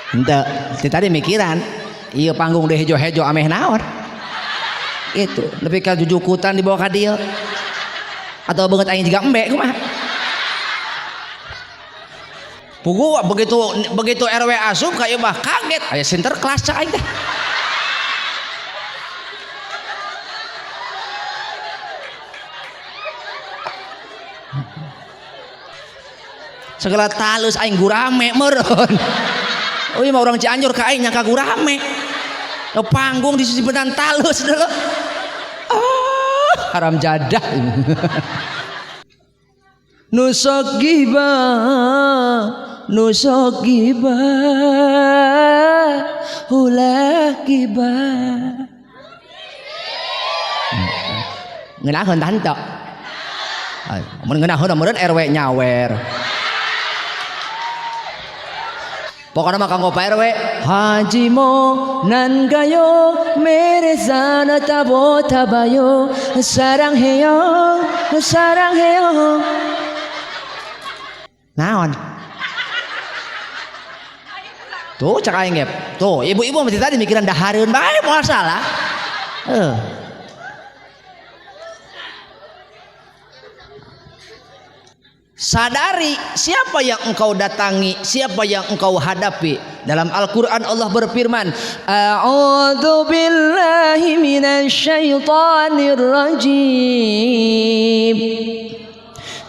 Henteu, tadi mikiran ieu panggung deh hejo-hejo ameh naon. Itu, lebih ka jujukutan dibawa ka dieu. Atau banget aing juga embe kumaha. Pugu begitu RW asup ka ieu mah kaget aya sinterklas cak aing teh. Segala talus aing gurame meureun. Oh iya mah orang Cianjur ka aing nyangka gurame. No panggung di sisi benan talus dulu. Oh, haram jadah. Nusok giba ulah giba. Ngeunaheun tante. Mun ngeunaheun meureun RW nyawer. Pokoknya mah kanggo Pak RW Haji mo nan gayo mere sana tabo tabayo sarang heyo naon tuh cak aing gep tuh ibu-ibu mesti tadi mikiran dahareun bae moal salah sadari siapa yang engkau datangi, siapa yang engkau hadapi. Dalam Al-Quran Allah berfirman, A'udzu billahi minasyaitonir rajim.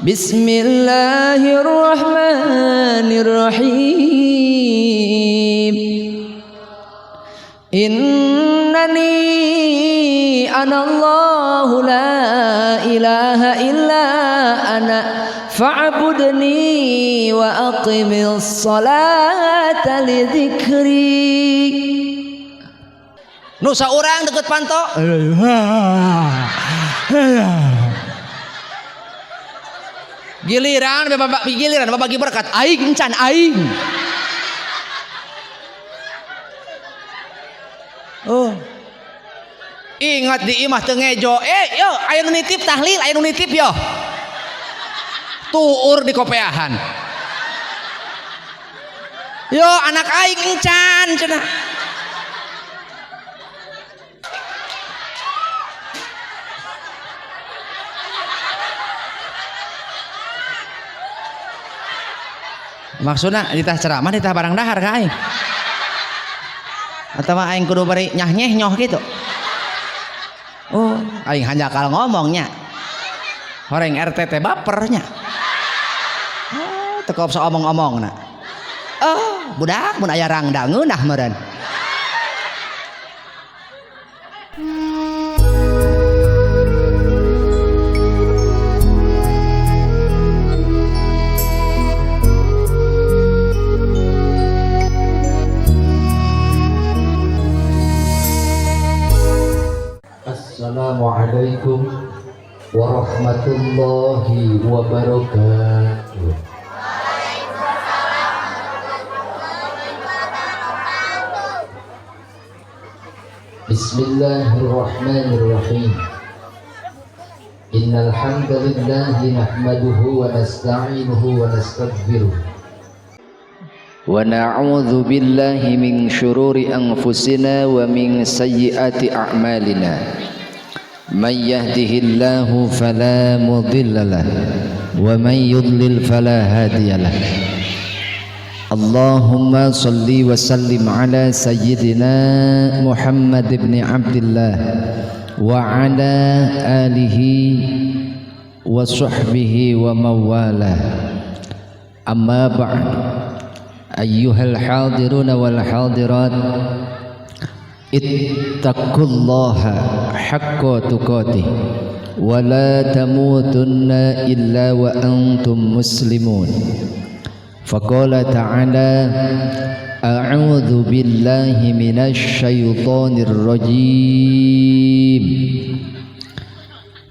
Bismillahirrahmanirrahim. Innani anallahu la ilaha illa ana fa'budni wa aqimis salata li dzikri. Nu saurang deket panto giliran babagi berkat aing encan aing. Oh ingat di imah teu ngejo yo aya nu nitip tahlil aya nu nitip yo tuur di kopeahan yo anak aing encan cenah maksudna ditah ceramah ditah barang dahar ka aing atawa aing kudu bari nyah-nyeh nyoh gitu. Oh aing hanjakal ngomongnya horeng RT bapernya. Teu bisa omong-omongna. Oh, budak mun aya rangda ngeunah meureun. Assalamualaikum warahmatullahi wabarakatuh. Bismillahirrahmanirrahim. Innal hamdalillah nahmaduhu wa nasta'inuhu wa nastaghfiruh. Wa na'udzu billahi min syururi anfusina wa min sayyiati a'malina. Man yahdihillahu fala mudilla lahu wa man yudlil fala hadiyalah. Allahumma salli wa sallim ala sayyidina Muhammad ibn Abdullah wa ala alihi wa sahbihi wa mawala. Amma ba'd. Ayyuhal hadiruna wal hadirat, ittaqullaha haqqa tuqatih wa la tamutunna illa wa antum muslimun. Faqala ta'ala a'udzu billahi minasy syaithanir rajim.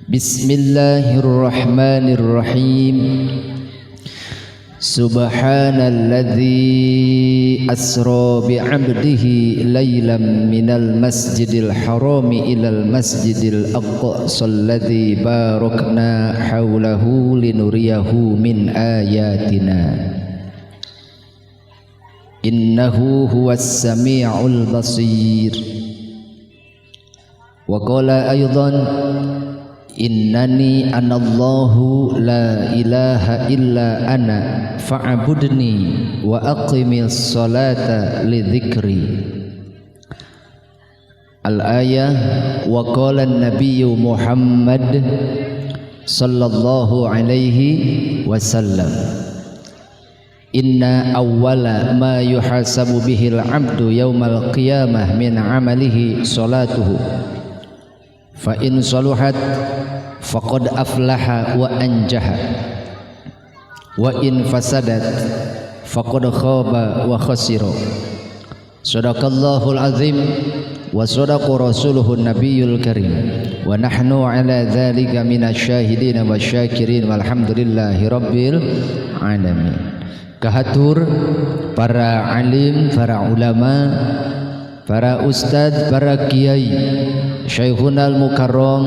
Bismillahirrahmanirrahim. Subhanalladzi asra bi'abdihi laylan minal masjidil harami ilal masjidil aqsa alladzi barakna haulahu linuriyahu min ayatina. innahu huwas sami'ul basir. Wa qala aydan innani anallahu la ilaha illa ana fa'budni wa aqimis salata li dzikri. Al-ayah wa qala an-nabiyyu Muhammad sallallahu alaihi wasallam inna awwala ma yuhasabu bihil abdu yaumal qiyamah min amalihi salatuhu fa in saluhat faqad aflaha wa anjaha wa in fasadat faqad khaba wa khasira. Sadaqallahul azim wa sadaqa rasuluhu nabiyul karim wa nahnu ala dzalika minasyahidin wasyakirin walhamdulillahi rabbil alamin. Kahatur para alim, para ulama, para ustadz, para kiai, Syekhunal Mukarram,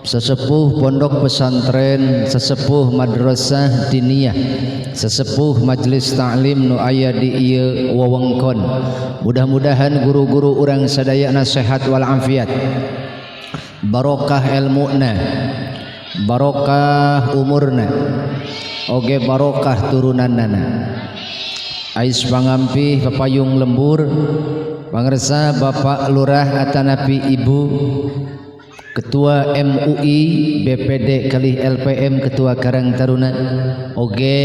sesepuh pondok pesantren, sesepuh madrasah diniyah, sesepuh majlis ta'lim nu aya di ieu wewengkon. Mudah-mudahan guru-guru urang sadayana sehat wal afiat, barokah ilmuna, barokah umurna, oge barokah turunannana. Ais pangampi papayung lembur pangresa Bapak Lurah atanapi Ibu Ketua MUI BPD kalih LPM Ketua Karang Taruna, oge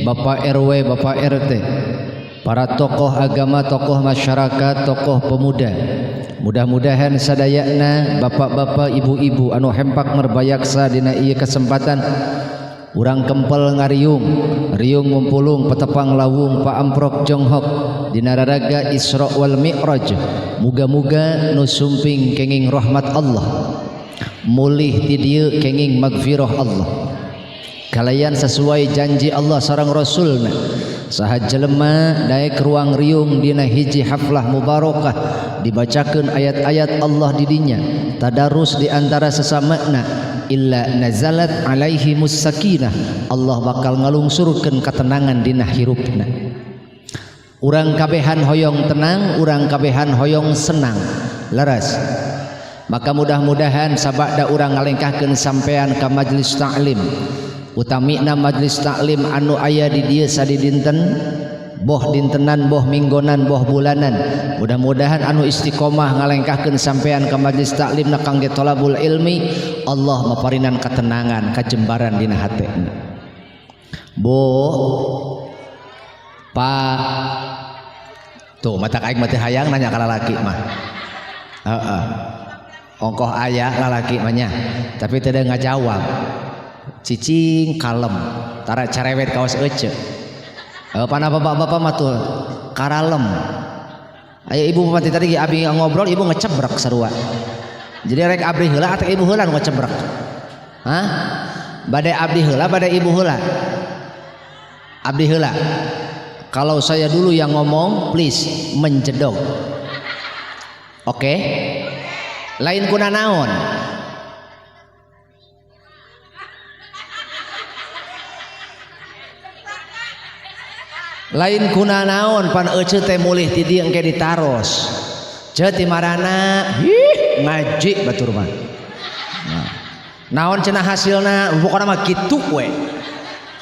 Bapak RW Bapak RT, para tokoh agama, tokoh masyarakat, tokoh pemuda. Mudah-mudahan sadayana bapak-bapak, ibu-ibu anu hempak merbayaksa dina ieu kesempatan urang kempel ngariung, riung mumpulung petepang lawung paamprok jonghok dina raraga Isra wal Mi'raj. Muga-muga nu sumping kenging rahmat Allah, mulih ti dieu kenging magfirah Allah, kalayan sesuai janji Allah sareng Rasulna. Saha jelema daek ruang riung dina hiji haflah mubarakah dibacakeun ayat-ayat Allah di dinya, tadarus di antara sesamana, illa nazalat alaihi musakinah, Allah bakal ngalungsurkeun ketenangan dina hirupna. Urang kabehan hoyong tenang, urang kabehan hoyong senang, leres. Maka mudah-mudahan sabada urang ngalengkahkeun sampean ka majlis ta'lim, utamina majlis ta'lim anu aya di dieu sadidinten, boh dintenan, boh minggonan, boh bulanan. Mudah-mudahan anu istiqomah ngalengkahkeun sampean ka majlis ta'lim na kangge thalabul ilmi, Allah maparinan ketenangan, kajembaran dina hatena. Bu Pak, tuh mata aing mati hayang nanya ka lalaki mah. Ongkoh aya lalaki mah nya, tapi teu ngajawab. Cicing kalem, tara cerewet kaos ece. Pana bapak-bapak mah tuh karalem. Aya ibu pati tadi abi ngobrol, ibu ngecebrek sarua. Jadi rek abdi heula atau ibu heula nu ngecebrek? Hah? Bade abdi heula, bade ibu heula? Abdi heula. Kalau saya dulu yang ngomong, please menjedok. Oke? Lain kuna naon? Lain kuna naon pan ece teh mulih ti dieu engke ditaros. Ceut ti marana ngaji batur mah. Naon cenah hasilna pokona mah kitu we.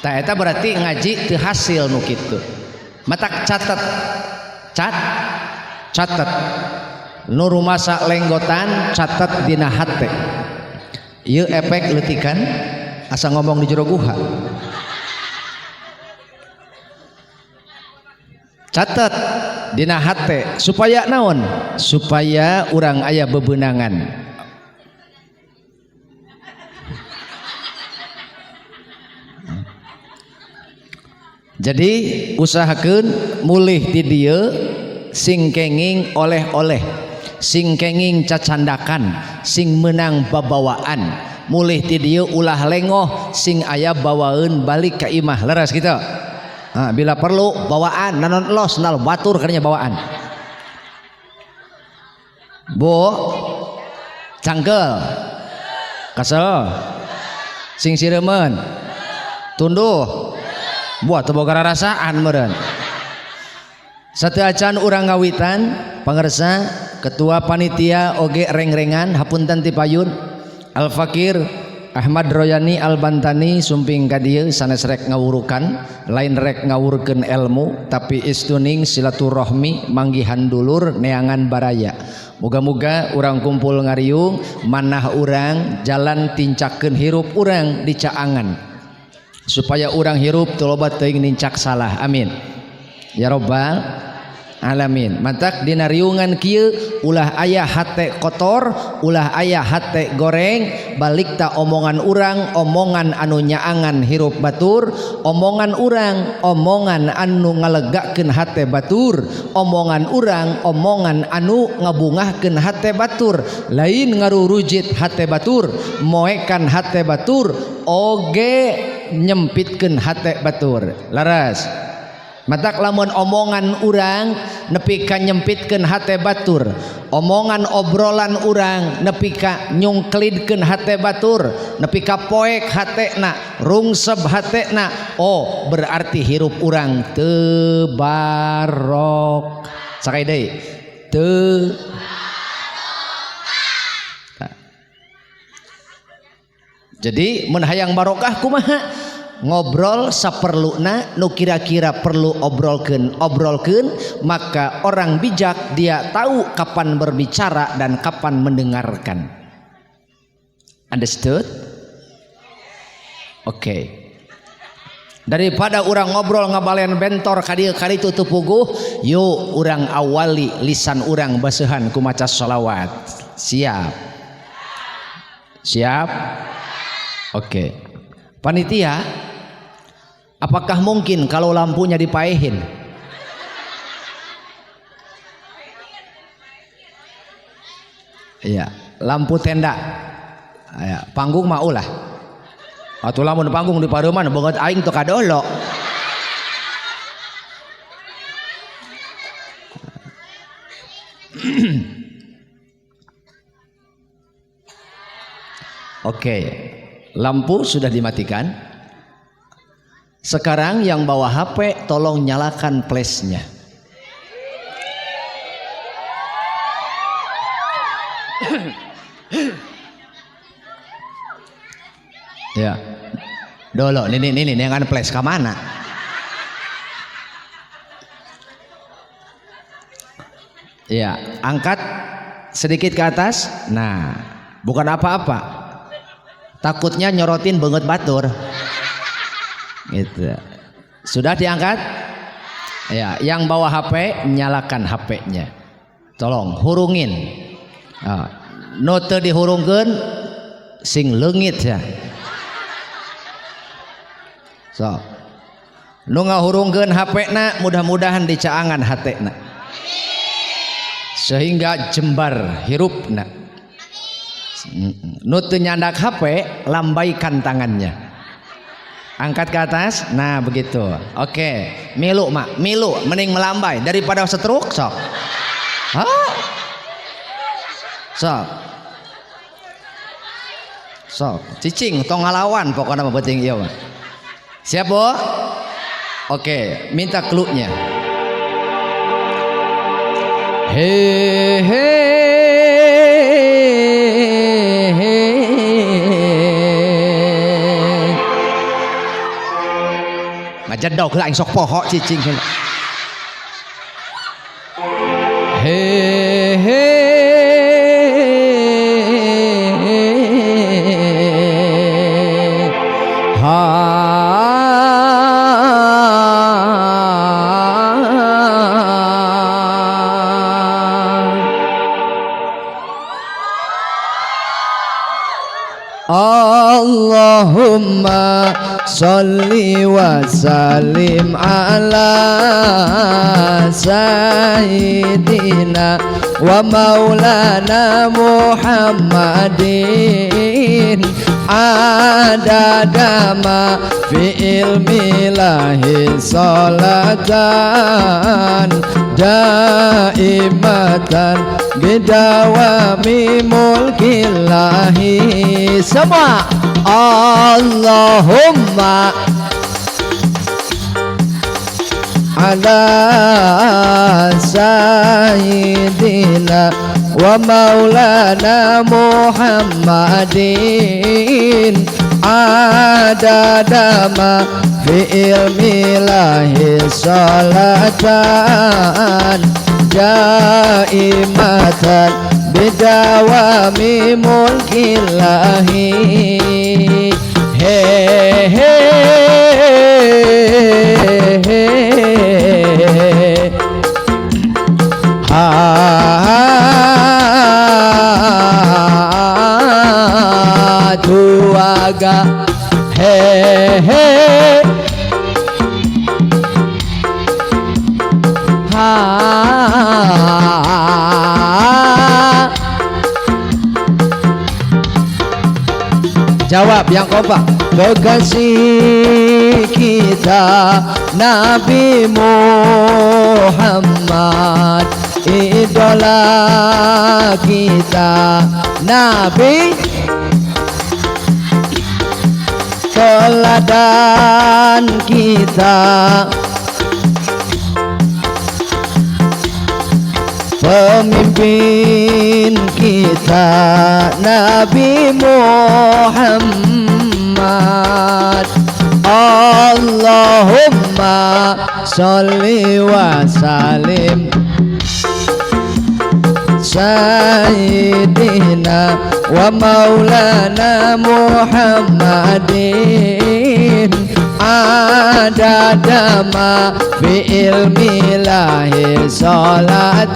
Tah eta berarti ngaji teu hasil nu kitu. Matak catat nu rumasa lenggotan catat dina hate. Ieu efek leutikan asa ngomong di jero guha. Catat dina hate supaya naon? Supaya urang aya bebeunangan. Jadi usahakeun mulih ti dieu sing kenging oleh-oleh, sing kenging cacandakan, sing menang babawaan, mulih ti dieu ulah lengoh sing aya bawaeun balik ka imah. Leres kitu. Nah, bila perlu bawaan nanon los nal batur kana bawaan. Bu cangkel kasel sing siremen tunduh buat teu boga rarasaan meureun. Satu acan urang ngawitan pangersa ketua panitia oge reng-rengan hapunten ti payun Al Fakir Ahmad Royani Al Bantani sumping ka dieu sanes rek ngawurukan lain rek ngawurkeun ilmu tapi istuning silaturahmi manggihan dulur neangan baraya. Moga-moga urang kumpul ngariung manah urang jalan tincakeun hirup urang di caangan supaya urang hirup teu loba teuing nincak salah. Amin ya robbal alamin. Matak dina riungan kieu ulah aya hate kotor, ulah aya hate goreng, balikta omongan urang omongan anu nyaangan hirup batur, omongan urang omongan anu ngalegakeun hate batur, omongan urang omongan anu ngabungahkeun hate batur, lain ngarurujit hate batur, moekan hate batur, oge nyempitkeun hate batur. Laras matak lamun omongan urang nepi ka nyempitkeun hate batur, omongan obrolan urang nepi ka nyungklidkeun hate batur, nepi ka poek hatena, rungseb hatena, oh berarti hirup urang teu barok. Sakai deui teu jadi mun hayang barokah kumaha? Ngobrol saperluna nu kira-kira perlu obrolkeun maka orang bijak dia tahu kapan berbicara dan kapan mendengarkan. Understood? Oke. Daripada urang ngobrol ngabalen bentor ka dieu ka ditu teu puguh, yuk urang awali lisan urang baseuhan ku maca sholawat. Siap? Siap? Oke. Panitia, apakah mungkin kalau lampunya dipaehin? Iya, lampu tenda. Ya, panggung mah ulah. Atuh lamun panggung di pareuman beungeut aing teu kadolo. Oke. Lampu sudah dimatikan. Sekarang yang bawa HP tolong nyalakan flashnya. Ya. Dolo ini yang flash ke mana? Ya, angkat sedikit ke atas. Nah, bukan apa-apa. Takutnya nyorotin banget batur gitu. Sudah diangkat ya, yang bawa HP nyalakan HP-nya, tolong hurungin. Note dihurungkeun sing leungit ya. So nu ngahurungkeun HP-na mudah-mudahan dicaangan hatena sehingga jembar hirupna. Nutu nyandak HP lambaikan tangannya, angkat ke atas. Nah begitu. Oke, milu mak, milu mending melambai daripada setruk. Sok sok cicing tong ngalawan pokoknya mah penting ieu mah. Siap bo? Oke, minta clue-nya. He ngajedog lah aing sok poho cicing. Allahumma sholli wa sallim ala sayyidina wa maulana Muhammadin adada ma fi ilmi lahi salatan daimatan bidawami mulkillahi. Semua Allahumma ala sayyidina wa maulana Muhammadin adada ma fi ilmillahi salatan daimatan bidawami mulkillahi he he he ha tuaga he he ha jawab yang kompak. Kekasih kita Nabi Muhammad, idola kita Nabi, teladan kita, pemimpin kita Nabi Muhammad. Allahumma sholli wa sallim sayyidina wa maulana Muhammadin adada ma fi ilmillahi salatan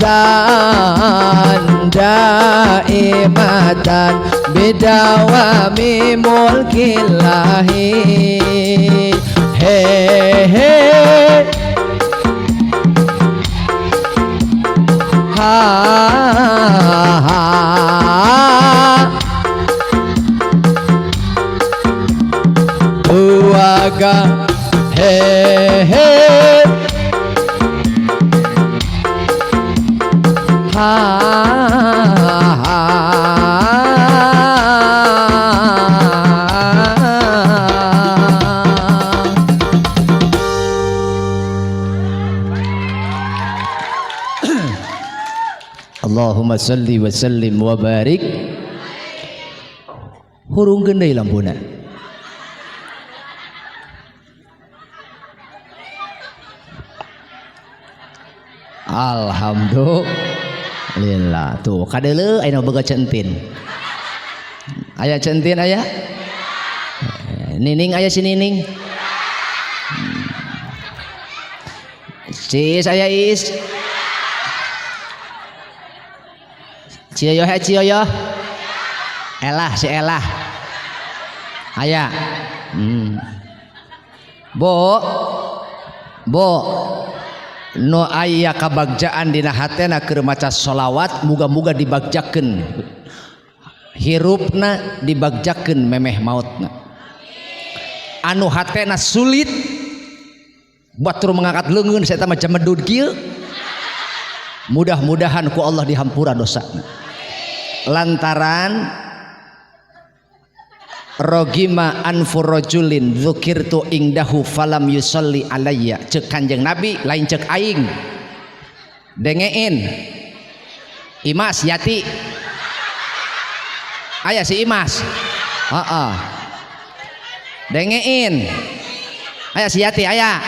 daimatan bidawami mulkillahi he he ha ha uaga he he ha ha Allahumma salli wa sallim wa barik. Hurung gendai lampuna. Alhamdulillah. Tuh kadele ayeuna boga centin. Aya centin aya? Nining aya si Nining? Cis aya Is? Ciyoyo he ciyoyo. Elah si Elah. Aya. Bo. No aya kabagjaan dina hatena keur maca sholawat muga-muga dibagjakeun. Hirupna dibagjakeun memeh mautna. Anu hatena sulit batur mengangkat leungeun saya mah jamedud kieu. Mudah-mudahan ku Allah dihampura dosana. Lantaran rogima anfur rajulin dzukirtu ingdahu falam yusolli alayya, cek Kanjeng Nabi lain cek aing. Dengein Imas Yati aya si Imas dengein aya si Yati aya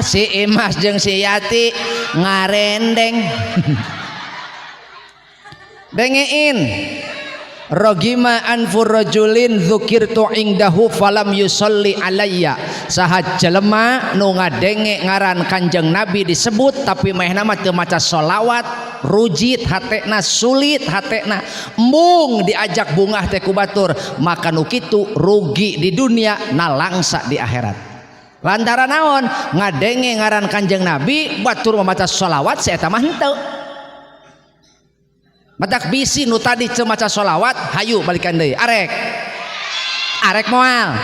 si Imas jeung si Yati ngarendeng. Dengein rogima anfur rajulin dzukirtu ingdahu falam yusolli alayya, saha jelema nu ngadenge ngaran Kanjeng Nabi disebut tapi maehna mah teu maca sholawat, rujit hatena, sulit hatena, embung diajak bungah teh ku batur, maka nu kitu rugi di dunia nalangsa di akhirat. Lantaran naon? Ngadenge ngaran Kanjeng Nabi batur memaca sholawat saya mah henteu. Matak bisi nu tadi teu maca sholawat hayu balikan deui arek moal.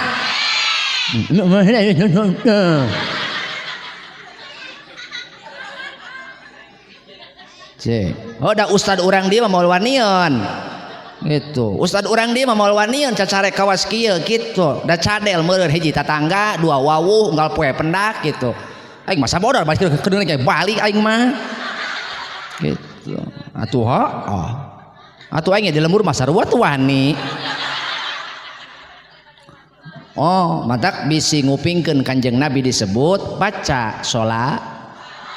Oh da ustad urang dia mah moal wanion gitu. Ustad urang dia mah moal wanion cacarek kawas kieu gitu. Da cadel meureun hiji tatangga dua wawuh unggal poe pendak gitu. Aing masa bodor balik ke kedeung kayak balik aing mah. Gitu. Atuh oh. Atuh aing di lembur mah sarua tuh wani. Oh, matak bisi ngupingkeun Kanjeng Nabi disebut baca sholat.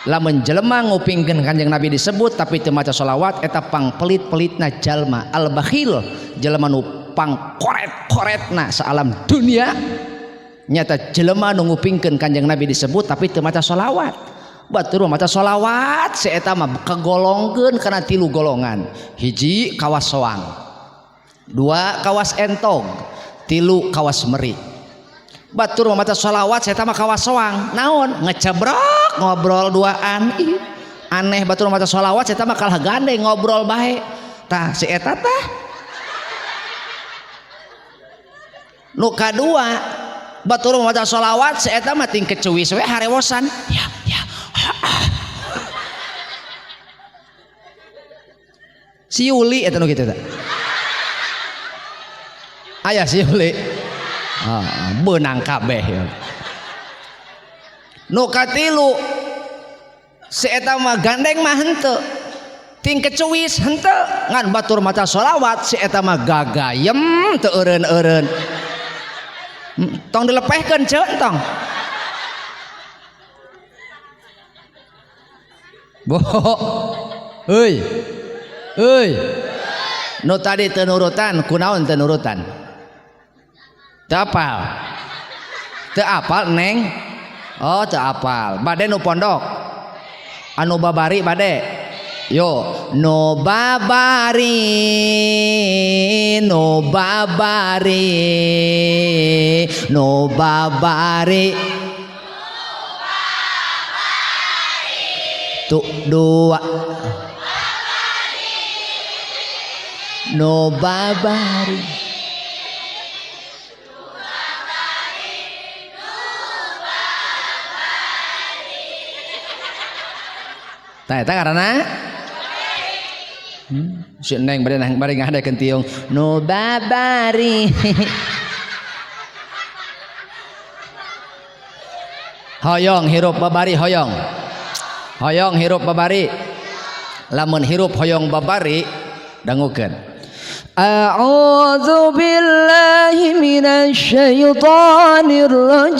Lamun jelema ngupingkeun Kanjeng Nabi disebut tapi teu maca sholawat eta pangpelit-pelitna jalma al-bakhil, jelema nu pangkoret-koretna saalam dunia. Nyata jelema nu ngupingkeun Kanjeng Nabi disebut tapi teu maca sholawat. Batur maca sholawat si eta mah kagolongkeun kana 3 golongan. 1 kawas soang, 2 kawas entog, 3 kawas meri. Batur maca sholawat saya mah kawas soang naon ngecebrok ngobrol duaan. Ih, aneh batur maca sholawat saya mah kalah gandeng ngobrol bae tah si eta tah. Nu kadua batur maca sholawat si eta mah ting kecuwis we harewosan ya si Yuli eta nu kitu tah aya si Yuli benang kabeh ya. Nu katilu si eta mah gandeng mah henteu ting kecuwis henteu ngan batur maca sholawat si eta mah gagayem teu eureun-eureun. Tong dilepehkeun ceun tong boh euy nu tadi teu nurutan kunaon teu nurutan teu apal neng oh teu apal bade nu pondok anu babari bade yo no babari tu dua no babari tah eta karana si neng bari ngahadekeun tiung no babari. Hoyong hirup babari hoyong hirup babari lamun hirup hoyong babari dangukeun a'udzu billahi minasy syaithanir rajim.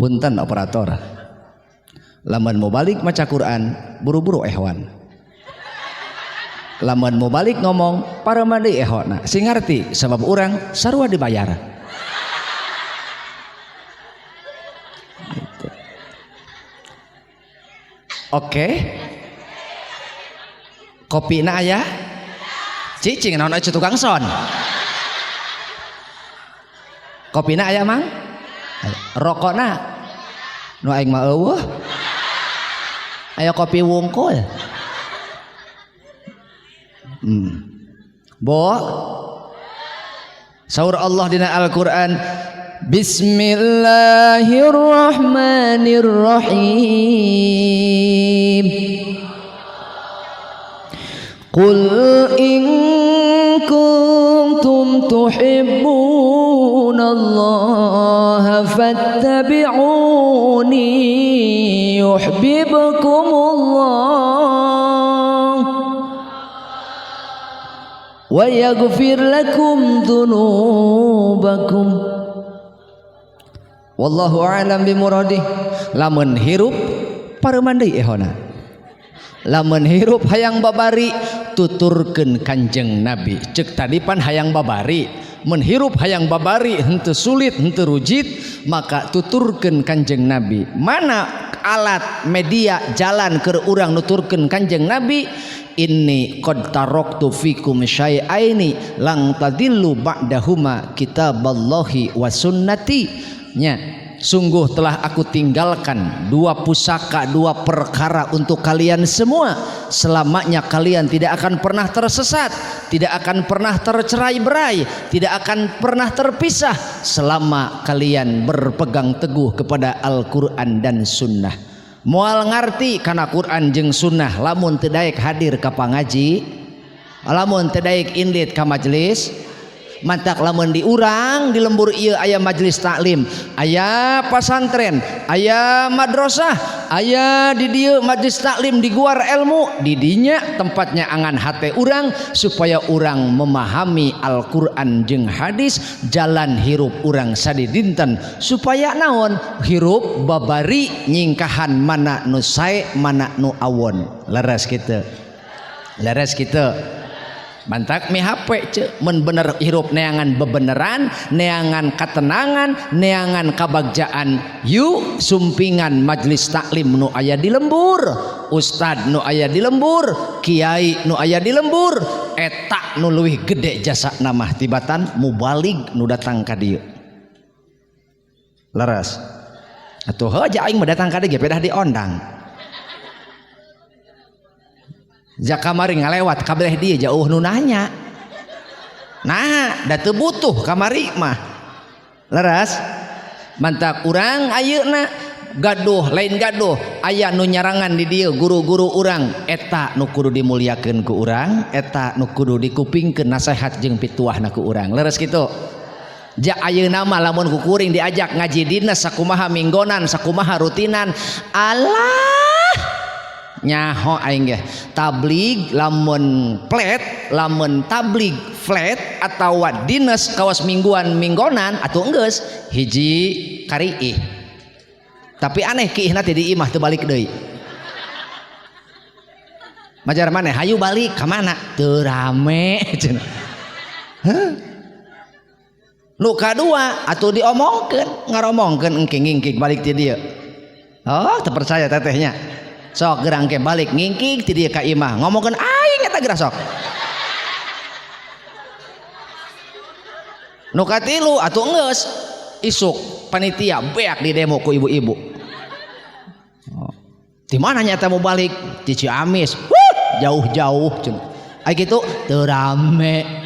Punten operator lamun mau balik maca Quran buru-buru ehwan, lamun mau balik ngomong paramandi ehona sing ngarti sabab urang sarua dibayar gitu. Oke kopina aya cicing naon aya tukang son kopina aya mang rokokna nu aing mah eueuh aya kopi wungkul bo saur Allah dina Al-Qur'an Bismillahirrahmanirrahim Qul in kuntum tuhibbunallaha fattabi'uni yuhibbukumullah wa yaghfir lakum dzunubakum wallahu a'lam bimuradih. Lamun hirup pareman deui ehona, lamun hirup hayang babari tuturkeun Kanjeng Nabi ceuk tadi pan hayang babari mun hirup hayang babari henteu sulit henteu rujit maka tuturkeun Kanjeng Nabi. Mana alat media jalan keur urang nuturkeun Kanjeng Nabi inni qad taraktu fikum syai'aini lang tadillu ba'dahuma kitaballahi wa sunnati nya sungguh telah aku tinggalkan 2 pusaka 2 perkara untuk kalian semua selamanya kalian tidak akan pernah tersesat, tidak akan pernah tercerai-berai, tidak akan pernah terpisah selama kalian berpegang teguh kepada Al-Qur'an dan sunnah. Moal ngarti kana Quran jeung sunnah lamun teu daek hadir ka pangaji, lamun teu daek indit ka majelis, mantak lamun di urang di lembur ieu aya majelis taklim, aya pasantren, aya madrasah, aya di dieu majelis taklim di guar ilmu, di dinya tempatnya angan hate urang supaya urang memahami Al-Qur'an jeung hadis, jalan hirup urang sadidinten supaya naon hirup babari nyingkahan mana nu sae mana nu awon. Leres kitu. Leres kitu. Bantak mi HP ce mun bener hirup neangan bebeneran, neangan katenangan, neangan kabagjaan. Yuk sumpingan majelis taklim nu aya di lembur, ustad nu aya di lembur, kiai nu aya di lembur, eta nu leuwih gede jasa namah tibatan mubalig nu datang ka dieu. Leres. Atuh heuh aing mah datang ka dieu ge pedah diondang. Jak kamari ngalewat kabeh dia jauh nu nanya. Nah, da teu butuh kamari mah. Leres. Mantak urang ayeuna gaduh lain gaduh aya nu nyarangan di dieu guru-guru urang eta nu kudu dimulyakeun ku urang, eta nu kudu dikupingkeun nasihat jeung pituahna ku urang. Leres kitu. Ja ayeuna mah lamun ku kuring diajak ngaji dinas sakumaha minggonan, sakumaha rutinan, alah nyaho aing ge tablig lamun plet, lamun tablig flat atawa dinas kawas mingguan minggonan atuh enggeus hiji kari ih. Tapi aneh kiihna teh di imah teu balik deui. Majar maneh hayu balik ka mana? Teu rame cenah. Heuh. Nu kadua atuh diomongkeun, ngaromongkeun engke ngingkik balik ti dieu. Oh, teu percaya tetehnya. Sok gerang ke balik ngingkik ti dieu ka imah ngomongkeun aing eta gerah sok. Nu katilu atuh enggeus isuk panitia beak di demo ku ibu-ibu. Oh. Di mana nyata mau balik? Di Ciamis. Jauh-jauh cenah. Ai kitu teu rame.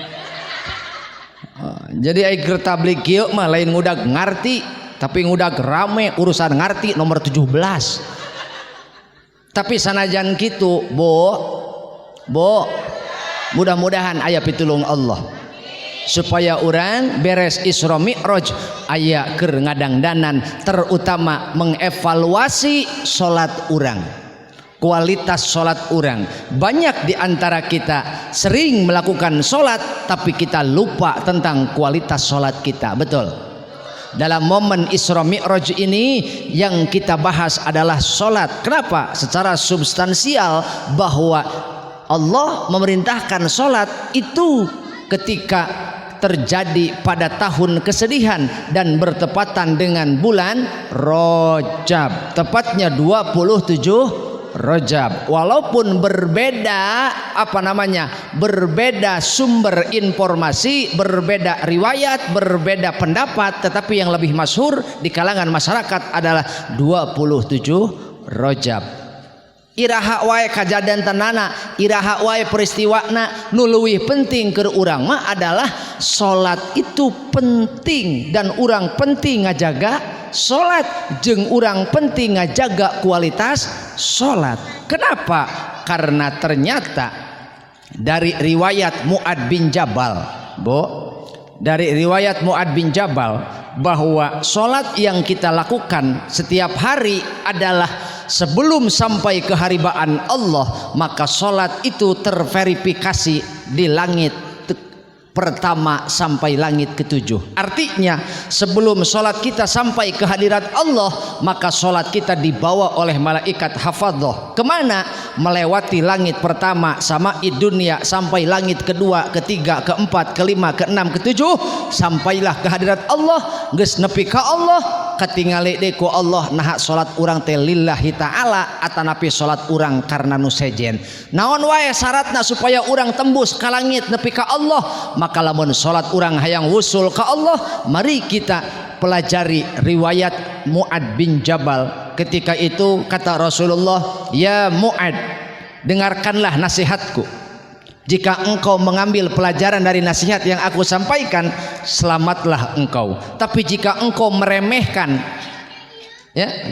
Oh, jadi ai keur tabligh kieu mah lain ngudag ngarti, tapi ngudag rame urusan ngarti nomor 17. Tapi sanajan kitu, Bo, mudah-mudahan aya pitulung Allah supaya orang beres Isra Mi'raj aya keur ngadangdanan, terutama mengevaluasi salat urang, kualitas salat urang. Banyak di antara kita sering melakukan salat tapi kita lupa tentang kualitas salat kita. Betul. Dalam momen Isra Mi'raj ini yang kita bahas adalah salat. Kenapa? Secara substansial bahwa Allah memerintahkan salat itu ketika terjadi pada tahun kesedihan dan bertepatan dengan bulan Rajab, tepatnya 27 Rajab. Walaupun berbeda berbeda sumber informasi, berbeda riwayat, berbeda pendapat, tetapi yang lebih masyhur di kalangan masyarakat adalah 27 Rajab. Iraha wae kajadian tanana, iraha wae peristiwana, nu leuwih penting keur urang mah adalah salat itu penting dan urang penting ngajaga salat jeung urang penting ngajaga kualitas salat. Kenapa? Karena ternyata dari riwayat Mu'ad bin Jabal, dari riwayat Mu'ad bin Jabal bahwa salat yang kita lakukan setiap hari adalah sebelum sampai keharibaan Allah, maka salat itu terverifikasi di langit pertama sampai langit ketujuh. Artinya sebelum salat kita sampai ke hadirat Allah, maka salat kita dibawa oleh malaikat hafadzah kemana? Melewati langit pertama samai dunia sampai langit kedua, ketiga, keempat, kelima, keenam, ketujuh, sampailah ke hadirat Allah. Geus nepi ka Allah katingali deui ku Allah naha salat urang teh lillahi taala atanapi salat urang karena nu sejen. Naon wae syaratna supaya urang tembus ka langit nepi ka Allah? Maka lamun salat urang hayang wusul ka Allah, mari kita pelajari riwayat Mu'ad bin Jabal. Ketika itu kata Rasulullah, "Ya Mu'ad, dengarkanlah nasihatku. Jika engkau mengambil pelajaran dari nasihat yang aku sampaikan, selamatlah engkau. Tapi jika engkau meremehkan,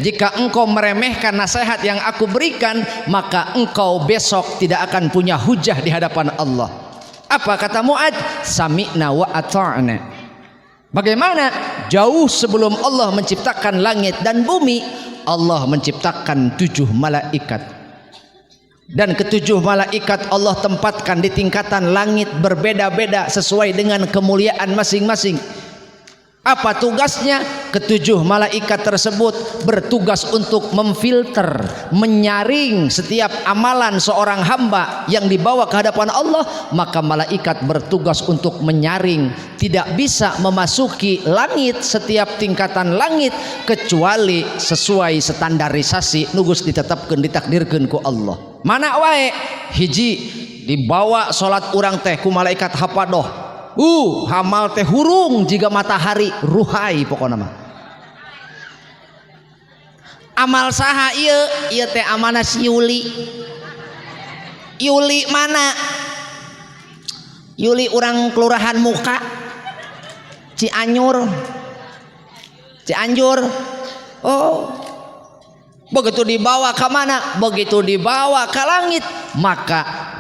jika engkau meremehkan nasihat yang aku berikan, maka engkau besok tidak akan punya hujah di hadapan Allah." Apa kata Mu'ad? Sami'na wa ata'na. Bagaimana? Jauh sebelum Allah menciptakan langit dan bumi, Allah menciptakan 7 malaikat. Dan ke-7 malaikat Allah tempatkan di tingkatan langit berbeda-beda sesuai dengan kemuliaan masing-masing. Apa tugasnya? Ke-7 malaikat tersebut bertugas untuk memfilter, menyaring setiap amalan seorang hamba yang dibawa ke hadapan Allah. Maka malaikat bertugas untuk menyaring, tidak bisa memasuki langit, setiap tingkatan langit, kecuali sesuai standarisasi nugus ditetapkan, ditakdirkan ku Allah. Mana wae hiji dibawa salat urang teh ku malaikat hafadoh. Hamal teh hurung jika matahari ruhai pokoknya mah. Amal saha ieu teh amanah si Yuli. Yuli mana? Yuli urang kelurahan Muka Cianjur. Oh, begitu dibawa ke mana? Begitu dibawa ke langit, maka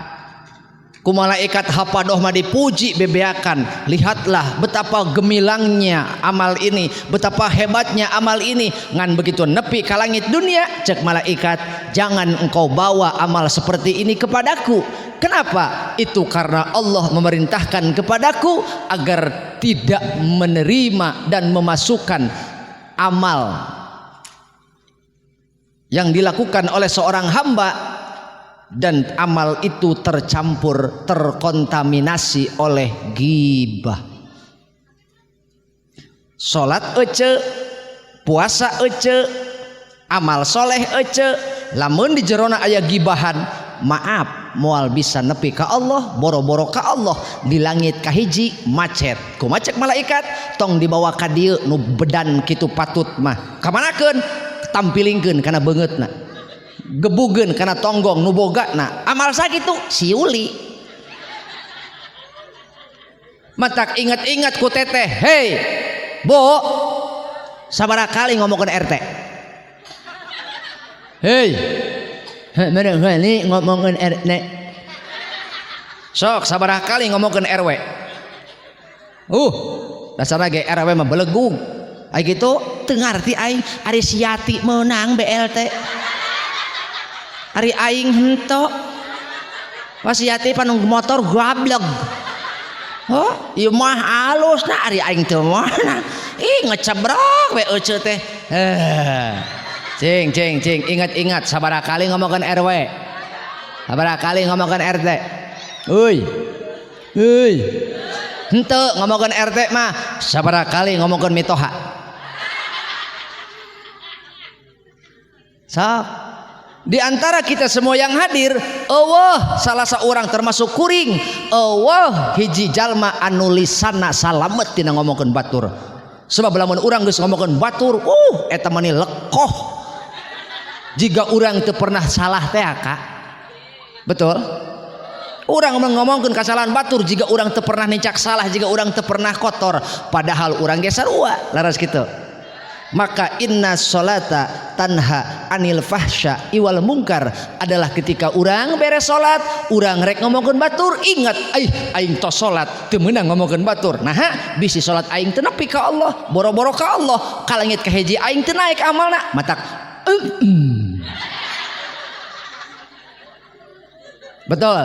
ku malaikat hafadoh mah dipuji bebeakan. Lihatlah betapa gemilangnya amal ini, betapa hebatnya amal ini. Ngan begitu nepi ka langit dunia, cek malaikat, jangan engkau bawa amal seperti ini kepadaku. Kenapa? Itu karena Allah memerintahkan kepadaku agar tidak menerima dan memasukkan amal yang dilakukan oleh seorang hamba dan amal itu tercampur, terkontaminasi oleh ghibah. Salat ece, puasa ece, amal soleh ece, lamun di jerona aya gibahan, maaf moal bisa nepi ka Allah, boro-boro ka Allah. Di langit kahiji macet, ku macet malaikat tong dibawa ka dieu nu bedan kitu patut mah kamanakeun, tampilingkeun kana beungeutna, gebugen karena tonggong nuboga. Nah amal sakitu si Yuli matak ingat-ingat ku teteh. Hei Bo, sabaraha kali ngomongkeun RT? Hei mereka kali ngomongkeun RT, sok sabaraha kali ngomongkeun RW? Dasar ge RW mah belegung ai kitu teu ngarti aing. Ari si Yati meunang BLT, ari aing hento wasiati panung motor goblok. Oh ieu mah alusna, ari aing teu moal ngecebrok we euceut teh. Cing ingat sabaraha kali ngomongkeun RW, sabaraha kali ngomongkeun RT? Euy henteu ngomongkeun RT mah sabaraha kali ngomongkeun mitoha? Sok di antara kita semua yang hadir, salah seorang termasuk kuring, hiji jalma anu lisanna salamet tina ngomongkeun batur. Sebab lamun urang geus ngomongkeun batur, eta mah lekoh. Jika urang teu pernah salah teh Kak. Betul? Urang ngomongkeun kasalahan batur jika urang teu pernah nicak salah, jika urang teu pernah kotor, padahal urang ge sarua laras kitu. Maka inna sholata tanha anil fahsya iwal mungkar adalah ketika urang beres salat, urang rek ngomongkeun batur, ingat aing tos salat teu meunang ngomongkeun batur. Nah bisi salat aing teu nepi ka Allah, boro-boro ka Allah, ka langit ka hiji aing teu naek amalna, matak betul?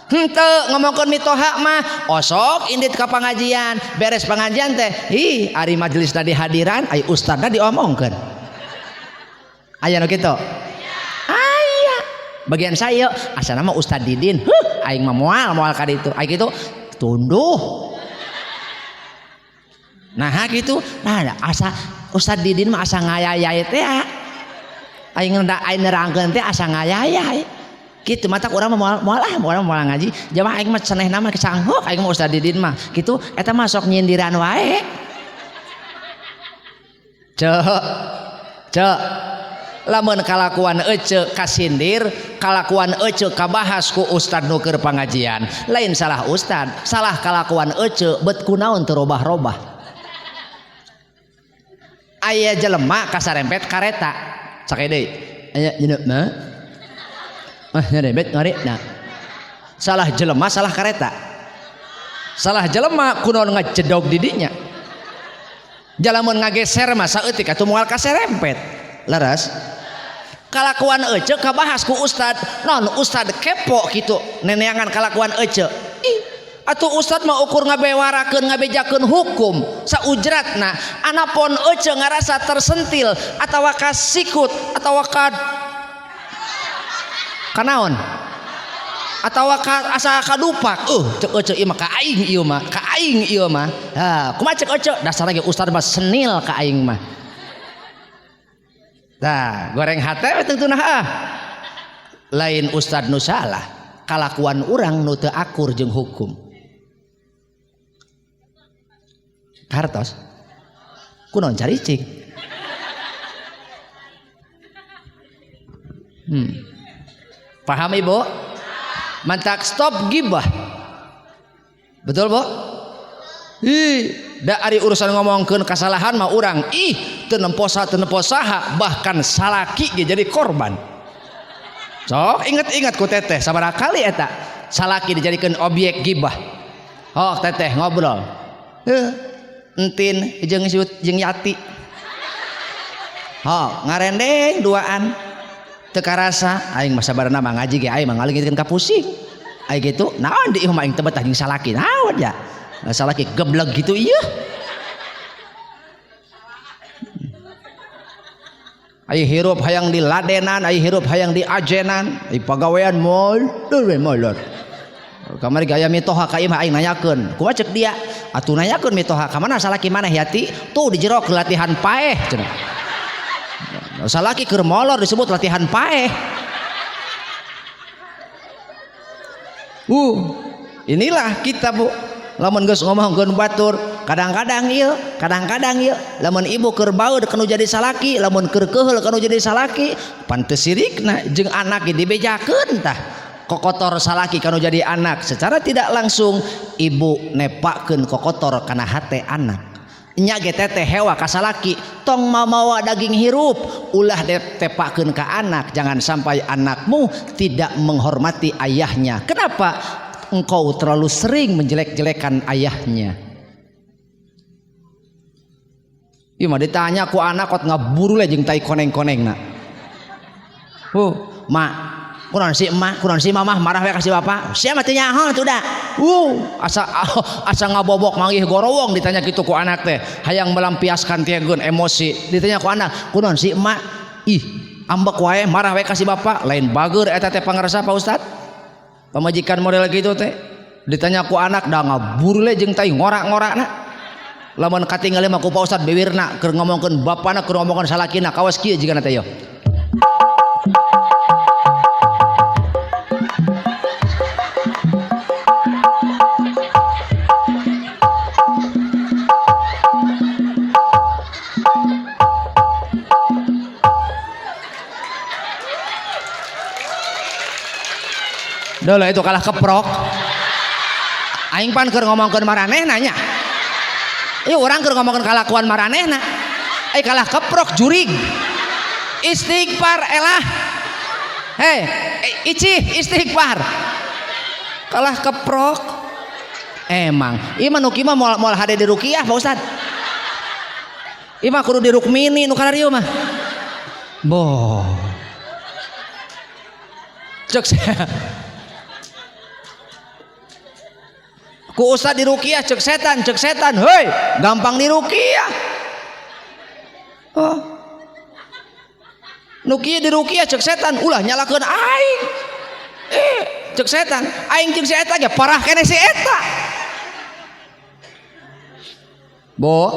Henteu ngomongkeun mitoha mah osok indit ka pangajian, beres pangajian teh ari majelis tadi hadiran ai ustadna diomongkeun. Aya nu kitu? Aya. Bagian saya asana mah Ustad Didin, aing mah moal ka ditu. Ai kitu tunduh. Nah kitu, nah asa Ustad Didin mah asa ngayayai teh. Aing nerangkeun teh asa ngayayai. Gitu mata urang mah moal ngaji, jamaah aing mah cenehna mah kecanghok, aing mah Ustaz Didin mah kitu eta mah sok nyindiran wae. Cek lamun kalakuan ece kasindir, kalakuan ece kabahas ku ustad nu keur pangajian, lain salah ustad, salah kalakuan ece bet kunaon teu robah-robah. Aya jelema kasarempet kareta sakede deui aya nyeuneu mah nyerempet ngaretna salah jelema salah kareta, salah jelema kunaon ngajedog didinya, jalamun ngageser mah saeutik atuh moal kaserempet leres. Kalakuan ece kabahas ku ustad, non ustad kepo gitu neneangan kalakuan ece. Atuh ustad mah ukur ngabewarakeun ngabejakeun hukum saujratna, anapun ece ngarasa tersentil atawa kasikut atawa kanaon atawa asa kadupak cek ece ieu mah ka aing ieu mah ha kumaha cek ece dasar lagi ustad mah senil ka aing mah. Nah, goreng hate tentunya lain ustad nu salah, kalakuan urang nu teu akur jeung hukum. Kartos kunaon caricing? Paham Ibu? Mantak stop gibah. Betul, Bu? Da ari urusan ngomongkeun kasalahan mah urang teu nempo saha bahkan salaki ge jadi korban. Sok inget-inget ku teteh sabaraha kali eta salaki dijadikeun objek gibah. Oh teteh ngobrol. Entin jeung Yati. Ngarendeng duaan teu karasa aing mah sabarna mah ngaji ge aing mah ngalingitkeun ka pusing. Aya gitu naon di imah aing teu betah jeung salaki naon ya? Salaki geblek gitu iya. Aya hirup hayang di ladenan, aya hirup hayang di ajenan, aya pagawean molor. Kamari gaya mitoha ka imah aing nanyakeun. Kumaha cek dia? Atuh nanyakeun mitoha ka mana salaki maneh Yati? Tuh di jero latihan paeh cenah. Salaki keur molor disebut latihan paeh. Inilah kita Bu. Lamun geus ngomongkeun batur, kadang-kadang ieu, lamun ibu keur baud kanu jadi salaki, lamun keur keheul kanu jadi salaki, pan teu sirikna jeung anak ge dibejakeun tah. Kokotor salaki kanu jadi anak, secara tidak langsung ibu nepakeun kokotor kana hate anak. Nya ge teteh hewa ka salaki, tong mawa daging hirup, ulah tepakeun ka anak, jangan sampai anakmu tidak menghormati ayahnya. Kenapa? Engkau terlalu sering menjelek-jelekan ayahnya. Ieu mah ditanya ku anak kot ngaburu le jeung tai koneng-konengna. Mak, kunaon si emak, kunaon si mamah marah we ka si bapak? Sia mah teu nyaho tuh da. Asa ngabobok manggih gorowong ditanya kitu ku anak teh. Hayang melampiaskan tieugeun emosi. Ditanya ku anak, kunaon si emak? Ambek wae marah we ka si bapak. Lain bageur eta teh pangarasa Pak Ustad. Pamajikan model gitu teh ditanya ku anak da ngaburu le jeung tai ngorak-ngorakna. Lamun katinggali mah ku Pak Ustad bibirna keur ngomongkeun bapana keur ngomongkeun salakina kawas kieu jigana teh yo. Dolah itu kalah keprok. Aing pan keur ngomongkeun maraneh nanya. Ieu urang keur ngomongkeun kalakuan maranehna. Kalah keprok jurig. Istighfar elah. Icih istighfar. Kalah keprok. Emang ieu mah nu kieu mah moal hade di ruqyah Pak Ustad. Ieu mah kudu di rukmini nu kararieu mah. Boh. Cek ku ustad di ruqyah cek setan hei gampang di ruqyah. Nu kieu di ruqyah cek setan ulah nyalakeun aing cek setan aing jeung si eta ge parah keneh si eta. Bo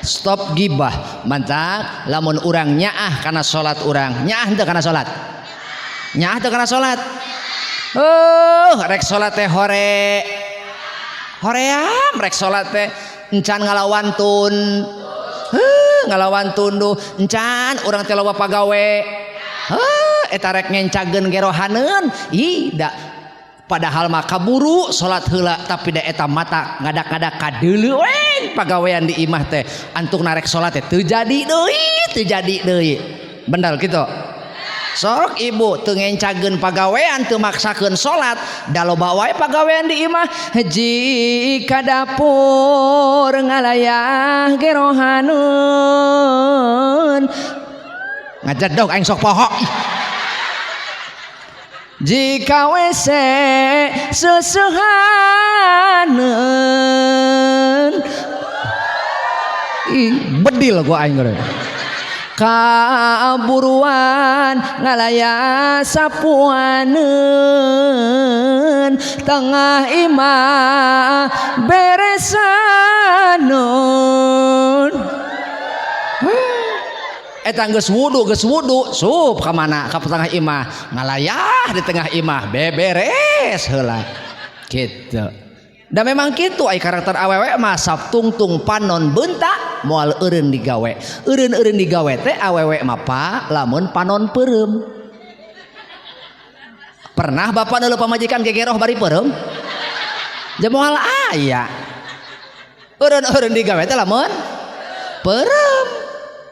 stop gibah. Mantap lamun urang nyaah kana salat urang nyaah teu kana salat rek salat teh hoream rek salat teh encan ngalawantun duh encan urang teh loba pagawe eta rek ngencageun gerohaneun da padahal mah kaburu salat heula tapi da eta mata ngadak-ngadak kadeuleu pagawean di imah teh antuk narek salat teh teu jadi deui bener kitu Sok ibu teu ngencageun pagawean teu maksakeun salat da loba wae pagawean di imah jika dapur ngalayah gerohaneun ngajedog aing sok poho jika WC seseuhaneun ih bedil gua aing gore kaburuan ngalaya sapuaneun tengah imah beresaneun eta geus wudu sup ka mana ka tengah imah ngalayah di tengah imah beberes heula kitu. Da memang kitu ai karakter awewe mah sabtungtung panon beunta moal eureun digawe. Eureun digawe teh awewe mah pa lamun panon peureum. Pernah bapak neuleuh pamajikan gegeroh bari peureum? Jeung moal aya. Eureun digawe teh lamun peureum.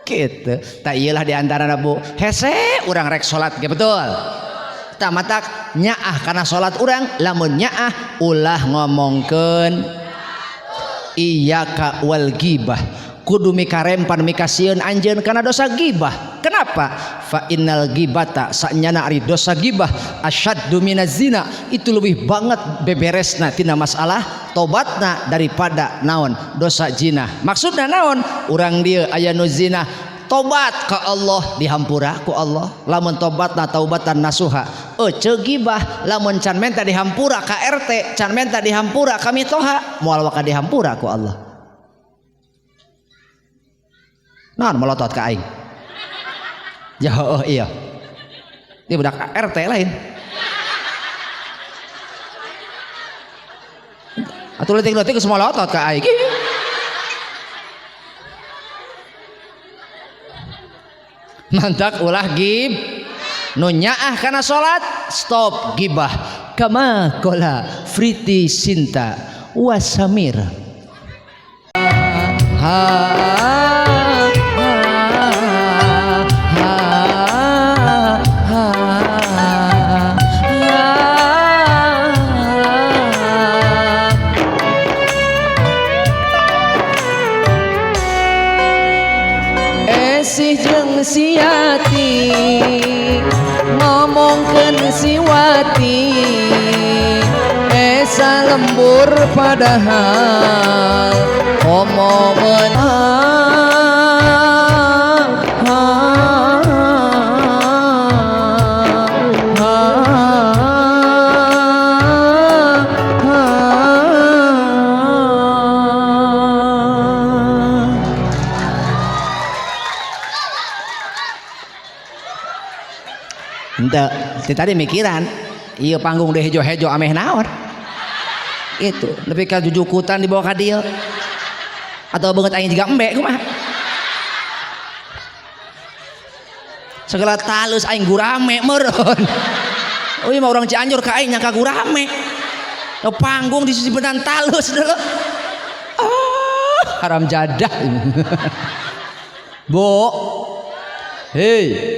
Kitu. Tah ieu lah di antarana Bu. Hese urang rek salat ge betul. Tamatak nyaah karena salat urang lamun nyaah ulah ngomongkeun iyyaka wal ghibah kudu mikarempan mikasieun anjeun kana dosa ghibah. Kenapa? Fa innal ghibata sanyana ari dosa ghibah asyaddu minaz zina itu lebih banget beberesna tina masalah tobatna daripada naon dosa zina. Maksudna naon? Urang dieu aya nu zina tobat ka Allah dihampura ku Allah lamun tobatna taubatan nasuha ece gibah lamun can menta dihampura ka RT can menta dihampura ka mitoha moal waka dihampura ku Allah naon melotot ka aing ya oh iya dia budak RT lain atuh leutik-leutik geus melotot ka aing mantak ulah gib nu nyaah kana salat stop gibah kama qala Friti Sinta wasamir siati ngomongkeun siwati esa lembur padahal omongan tadi mikiran iya panggung deh hejo-hejo ameh naon itu lebih ka jujukutan dibawa ka dieu atau banget aing juga embe kumaha segala talus aing gurame meureun oh iya mah urang Cianjur ka aing nyangka gurame no panggung di sisi benan talus deuleu oh haram jadah Bu hei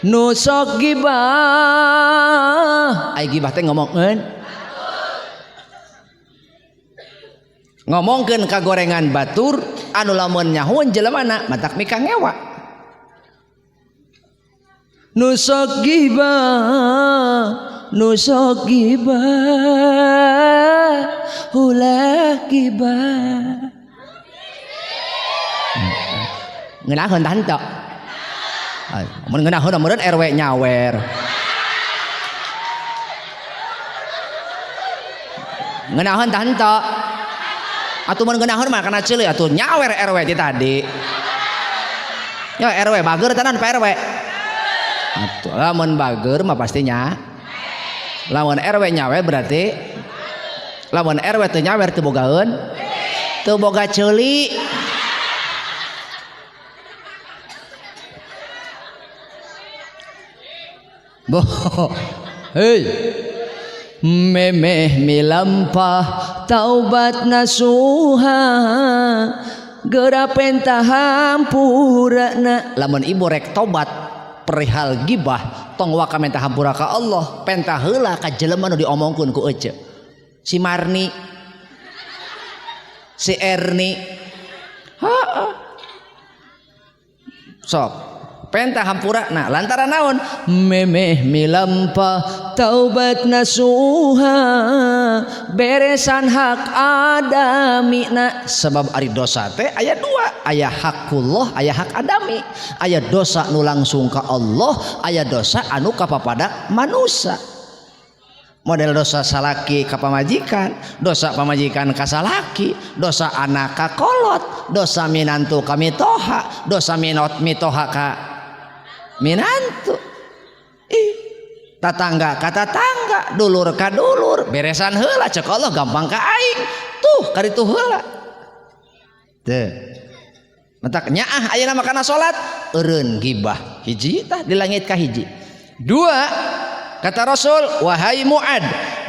nu sok gibah ai gibah teh ngomongkeun kagorengan batur anu lamun nyahoan jelemana matak mika ngewa nu sok gibah ulah gibah ngeunaheun tante mun ngeunaheun meureun RW nyawer ngeunaheun tante atuh mun ngeunaheun mah kana ceuleuh atuh nyawer RW ti tadi ya RW bager tenan Pak RW atuh lamun bager mah pastinya lamun RW nyawer berarti lamun RW teu nyawer teu bogaeun teu boga ceuli boh hei memeh milampah taubat nasuha geura pentah hampurana lamun ibu rek tobat perihal gibah tong waka minta hampura ka Allah pentah heula ka jelema nu diomongkeun ku ece si Marni si Erni sok pentah hampura nah lantaran naon memeh milampa taubat nasuha beresan hak adamina sebab ari dosa teh aya dua aya hakullah aya hak adami aya dosa nu langsung ka Allah aya dosa anu ka papada manusia model dosa salaki ka pamajikan dosa pamajikan ka salaki dosa anak ka kolot dosa minantu ka mitoha dosa mitoha ka minantu tatangga ka tatangga dulur ka dulur beresan heula cek Allah gampang ka aing tuh kaditu heula teu mentak nyaah ayeuna mah kana salat eureun gibah hiji tah di langit ka hiji dua kata Rasul wahai Muad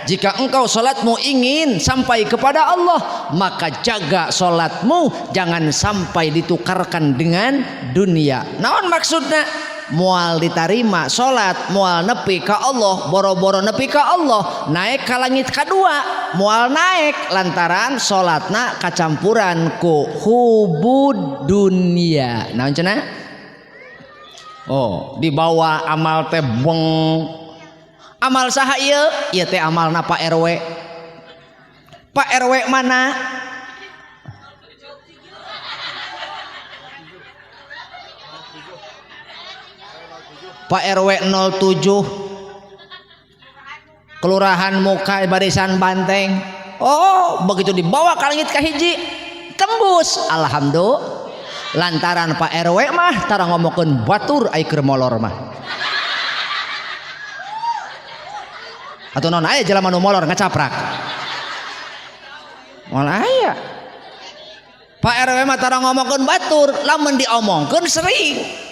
jika engkau salatmu ingin sampai kepada Allah maka jaga salatmu jangan sampai ditukarkan dengan dunia naon maksudna moal ditarima salat moal nepi ka Allah boro-boro nepi ka Allah naik ka langit kadua moal naik lantaran salatna kacampuran ku hubud dunia naon cenah oh dibawa amal teh beng amal saha ieu ieu teh amalna Pak RW Pak RW mana Pak RW 07 Kelurahan Muka Barisan Banteng oh begitu dibawa ke langit ka hiji tembus alhamdulillah lantaran Pak RW mah tara ngomongkeun batur ai keur molor mah atau non aya jelema nu molor ngacaprak moal aya Pak RW mah tara ngomongkeun batur lamun diomongkeun sering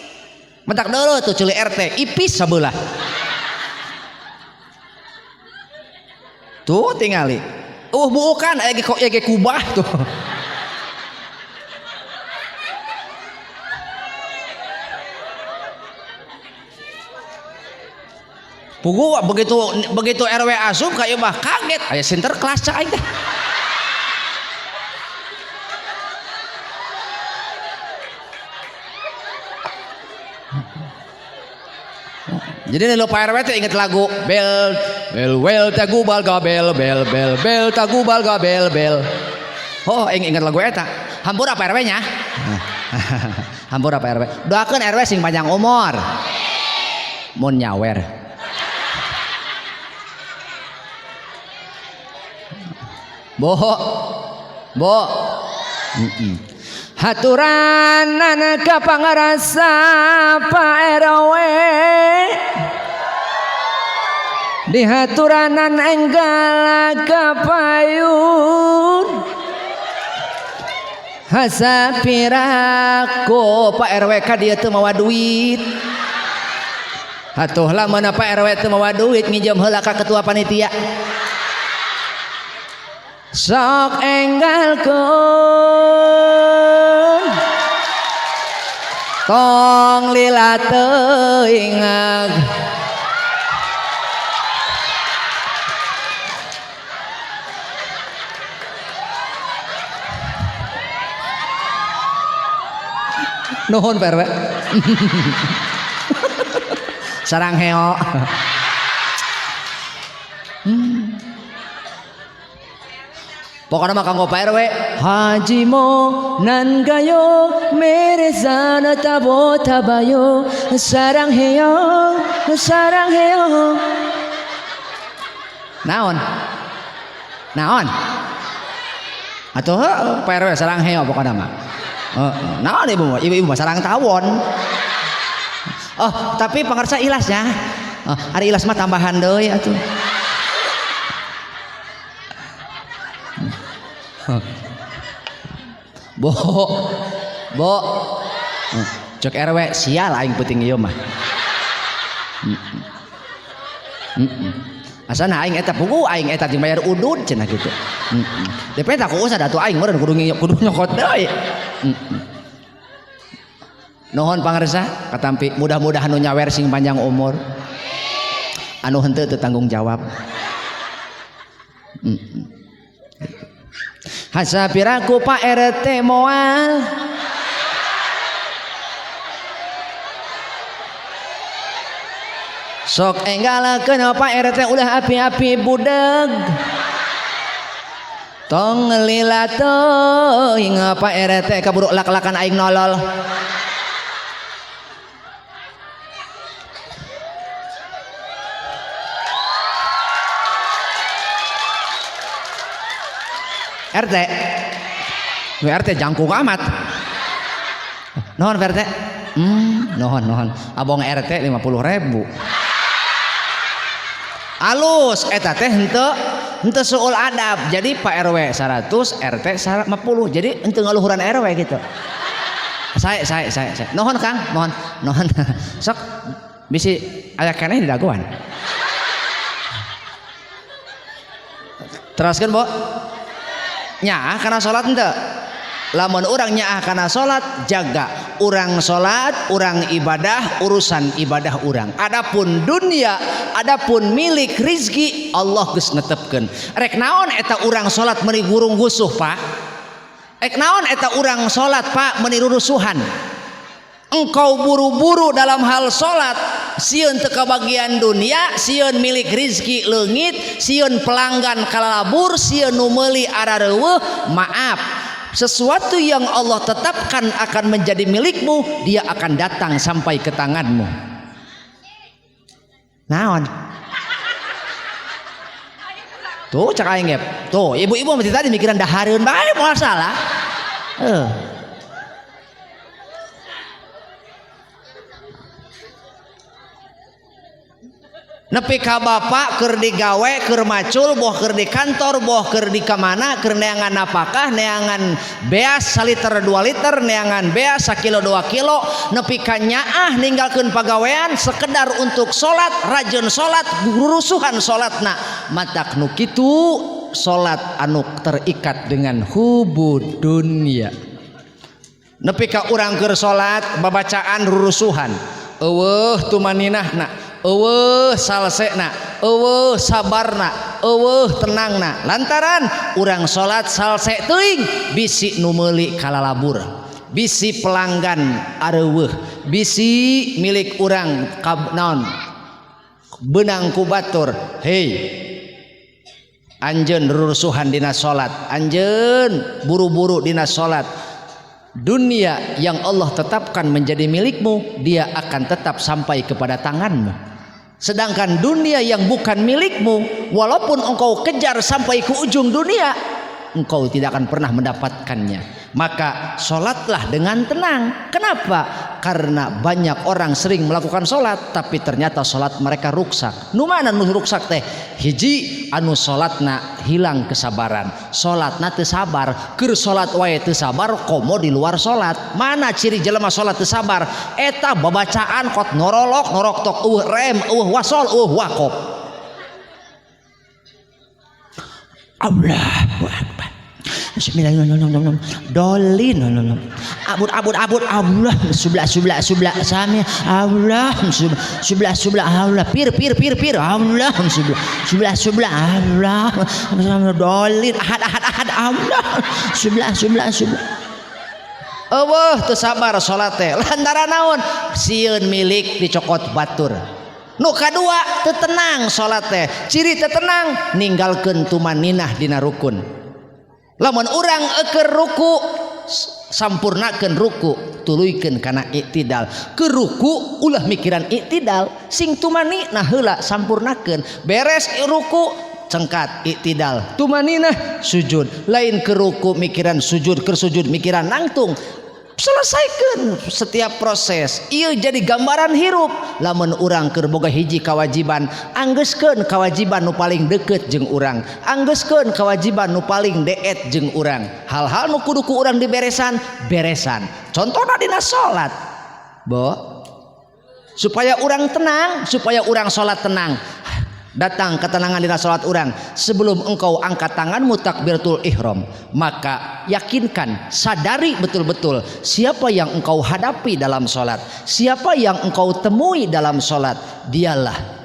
mentak dulu tuh culi RT ipis sebelah tuh tingali bukan aya ge kubah tuh pugu begitu RW asup ka ieu mah kaget aya sinterklas cak aing teh jadi lu Pak RW teh inget lagu bel well tagubal gabel bel tagubal gabel bel oh inget lagu eta hampura Pak RW nya hampura Pak RW doakeun RW sing panjang umur mun nyawer bo haturanan ka pangarasa Pak RW di haturanan enggal ka payun hasapirako Pak RW ka dieu teu mawa duit atuh lamun Pak RW teu mawa duit nginjem heula ka ketua panitia sok enggalkeun tong lila teuing nuhun Pak RW sarang heo pokoknya mah kanggo Pak RW Haji mo nan gayo meresana tabo tabayo sarang heo naon atuh Pak RW sarang heo pokoknya mah naon ibu mah sarang tawon oh tapi pangarsa ilasnya hari ilas mah tambahan deui atuh bo cek RW sial aing penting ieu mah asana aing eta pugu aing eta dibayar udud cenah kitu DP tak usah datu aing meureun kudu nyokot deui Nuhun pangarsa katampi mudah-mudahan nu nyawer sing panjang umur anu henteu teu tanggung jawab. Hasapiraku Pak RT moal sok enggalakeun Pak RT ulah api-api budeg tong lila teuing Pak RT kaburu lak-lakan aing nolol. RT RT jangkung amat nohon RT nohon abong RT 50.000 alus eta teh henteu suul adab jadi Pak RW 100 RT 50 jadi henteu ngaluhuran RW gitu. Saya nohon Kang nohon sok bisi aya keneh di daguan teruskeun Bo nyaah karena sholat ente lamun orang nyaah karena sholat jaga orang sholat orang ibadah urusan ibadah orang adapun dunia adapun milik rizki Allah geus netepkeun rek naon eta orang sholat meuni gurung gusuh Pak rek naon eta orang sholat Pak meuni rurusuhan engkau buru-buru dalam hal sholat sieun teu kabagian dunia sieun milik rizki leungit sieun pelanggan kalalabur sieun nu meuli arareueuh maaf sesuatu yang Allah tetapkan akan menjadi milikmu dia akan datang sampai ke tanganmu. Naon tuh cak aing tuh ibu-ibu mesti tadi mikiran dahareun bae moal salah nepi ka bapak keur digawe keur macul boh keur di kantor boh keur di kamana keur neangan napakah neangan beas 1 liter 2 liter neangan beas 1 kilo 2 kilo nepi ka nyaah ninggalkeun pagawean sekedar untuk salat rajin salat rurusuhan salatna matak nu kitu salat anu terikat dengan hubud dunia nepi ka urang keur salat babacaan rurusuhan eueuh tumaninahna eueuh salsena eueuh sabarna eueuh tenangna lantaran urang salat salse teuing bisi nu meuli kalalabur bisi pelanggan areueuh bisi milik urang naon beunang ku batur hei anjeun rurusuhan dina salat anjeun buru-buru dina salat dunia yang Allah tetapkan menjadi milikmu dia akan tetap sampai kepada tanganmu. Sedangkan dunia yang bukan milikmu walaupun engkau kejar sampai ke ujung dunia engkau tidak akan pernah mendapatkannya. Maka sholatlah dengan tenang. Kenapa? Karena banyak orang sering melakukan sholat tapi ternyata sholat mereka ruksak. Nu mana nu ruksak teh? Hiji anu sholatna hilang kesabaran, sholatna teu sabar, keur sholat wae teu sabar, komo di luar sholat. Mana ciri jelema sholat teu sabar? Eta babacaan kot norolok tok rem wasol waqof. Allahu Akbar. Bismillahirrahmanirrahim. Dolin abud Allah subla sami Allah subla Allah pir Allah subla Allah dolin ahad Allah subla eueuh teu sabar salat teh lantaran naon sieun milik dicokot batur. Nu kadua teu tenang salat teh ciri teu tenang ninggalkeun tumaninah dina rukun. Lamun urang keur ruku sampurnakeun ruku tuluykeun kana iktidal keur ruku ulah mikiran iktidal sing tumanina heula sampurnakeun beres ruku cengkat iktidal tumaninah sujud lain keur ruku mikiran sujud keur sujud mikiran nangtung selesaikan setiap proses ieu jadi gambaran hirup lamun urang keur boga hiji kawajiban anggeuskeun kawajiban nu paling deukeut jeung urang anggeuskeun kawajiban nu paling deet jeung urang hal-hal nu kudu ku urang beresan contohna dina salat supaya urang tenang supaya urang salat tenang datang ketenangan dina salat urang sebelum engkau angkat tanganmu takbiratul ihram, maka yakinkan, sadari betul-betul siapa yang engkau hadapi dalam salat, siapa yang engkau temui dalam salat, dialah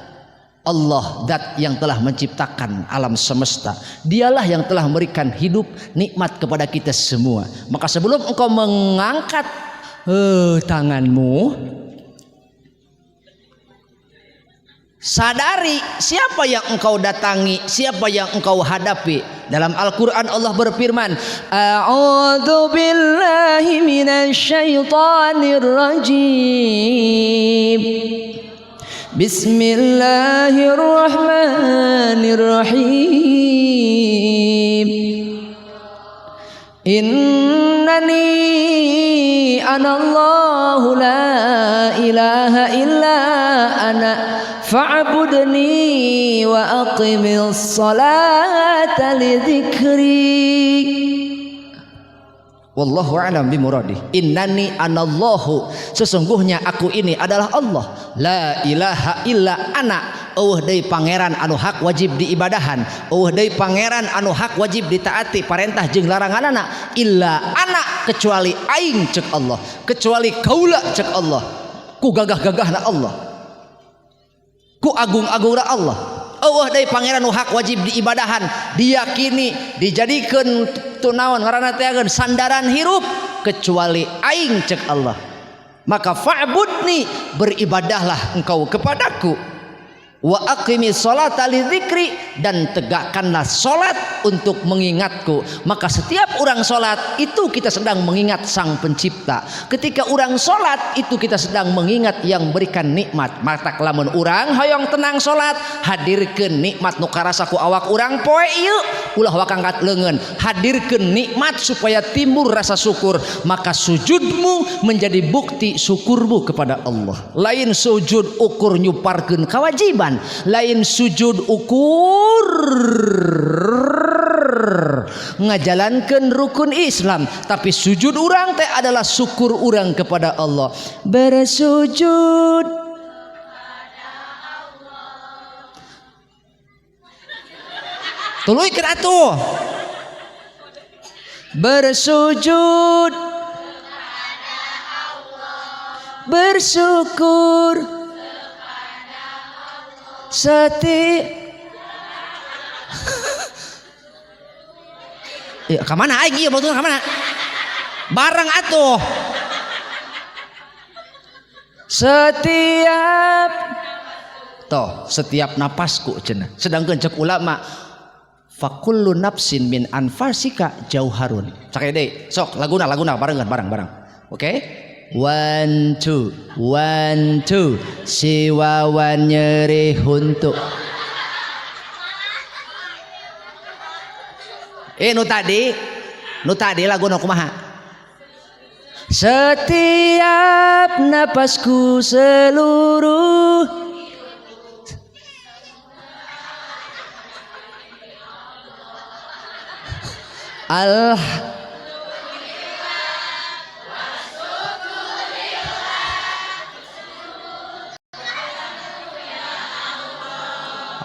Allah, zat yang telah menciptakan alam semesta, dialah yang telah memberikan hidup nikmat kepada kita semua. Maka sebelum engkau mengangkat tanganmu, sadari siapa yang engkau datangi, siapa yang engkau hadapi. Dalam Al-Quran Allah berfirman, A'udzu billahi minasyaitonir rajim. Bismillahirrahmanirrahim. Innani anallahu la ilaha illa ana fa'budni wa aqimis salata li dzikri. Wallahu a'lam bimuradi. Innani anallahu, sesungguhnya aku ini adalah Allah. La ilaha illa ana, eueuh deui pangeran anu hak wajib diibadahan, eueuh deui pangeran anu hak wajib ditaati parentah jeung laranganna, illa ana, kecuali aing cek Allah, kecuali kaula cek Allah, ku gagah-gagahna Allah, ku agung-agungna Allah. Eueuh deui pangeran nu hak wajib diibadahan, diyakini, dijadikeun tunaon ngaranna teh sandaran hirup, kecuali aing cek Allah. Maka fa'budni, beribadahlah engkau kepadaku, wa aqimis sholata li dzikri, dan tegakkanlah salat untuk mengingatku. Maka setiap orang salat itu kita sedang mengingat Sang Pencipta. Ketika orang salat itu kita sedang mengingat yang berikan nikmat. Maka lamun urang hoyong tenang salat, hadirkeun nikmat nu karasa ku awak urang poe ieu, ulah wae angkat leungeun, hadirkeun nikmat supaya timbul rasa syukur. Maka sujudmu menjadi bukti syukurmu kepada Allah. Lain sujud ukur nyuparkeun kewajiban, lain sujud ukur ngajalankeun rukun Islam, tapi sujud urang teh adalah syukur urang kepada Allah. Bersujud tuluikeun atuh. Bersujud bersyukur ya, kemana aing ieu betul kemana? Bareng atuh. Setiap napasku cenah. Sedangkan cek ulama, fakullu nafsin min anfasika jauharun. Cak deui. Sok laguna barengan bareng. Oke? 1 2 1 2 si wawan nyeri huntu. Nu tadi lagu kumaha? Setiap napasku seluruh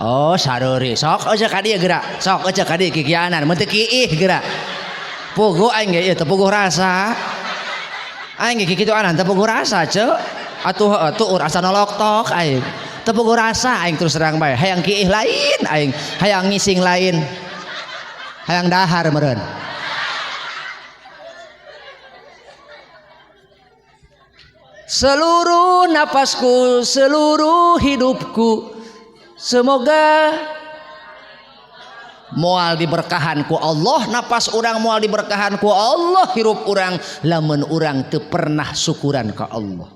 Oh saruri sok aja ka dieu geura, sok aja ka dieu kikianan mun teu kiih geura. Puguh aing ge ieu teu puguh rasa. Aing ge kikitu anan teu puguh rasa ceuk. Atuh asa nolok tok aing. Teu puguh rasa aing terus terang bae. Hayang kiih lain aing, hayang ngising lain. Hayang dahar meureun. Seluruh napasku, seluruh hidupku, semoga moal diberkahan ku Allah, napas urang moal diberkahan ku Allah, hirup urang lamun urang teu pernah syukuran ka Allah.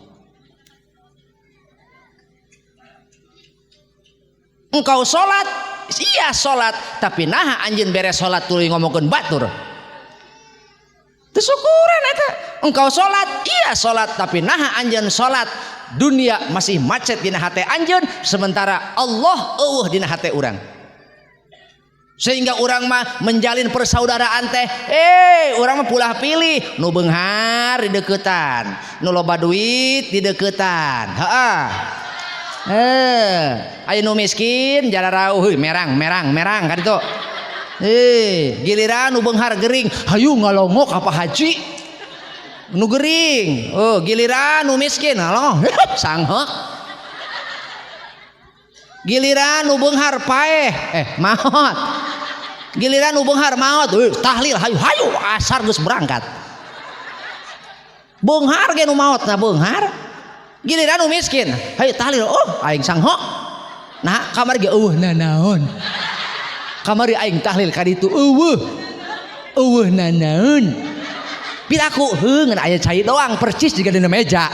Engkau salat, iya salat, tapi naha anjeun beres salat tuluy ngomongkeun batur. Teu syukuran eta. Engkau salat, iya salat, tapi naha anjeun salat, dunia masih macet dina hate anjeun, sementara Allah eueuh dina hate urang. Sehingga urang mah menjalin persaudaraan teh, urang mah pulah pilih nu beunghar di deuketan, nu loba duit di deuketan. Heeh. Aya nu miskin jara rauh merang kan itu. Giliran nu beunghar gering, hayu ngalongok apa haji. Nu gering. Giliran nu miskin, aloh sangheuk. Giliran nu beunghar paeh, maot. Giliran nu beunghar maot, tahlil hayu asar geus berangkat. Beunghar ge nu maotna beunghar. Giliran nu miskin, hayu tahlil, aing sangheuk. Nah, kamari ge eueuh nanaon. Kamari aing tahlil ka ditu eueuh nanaon. Pidaku ngan aya cai doang percis juga dina meja.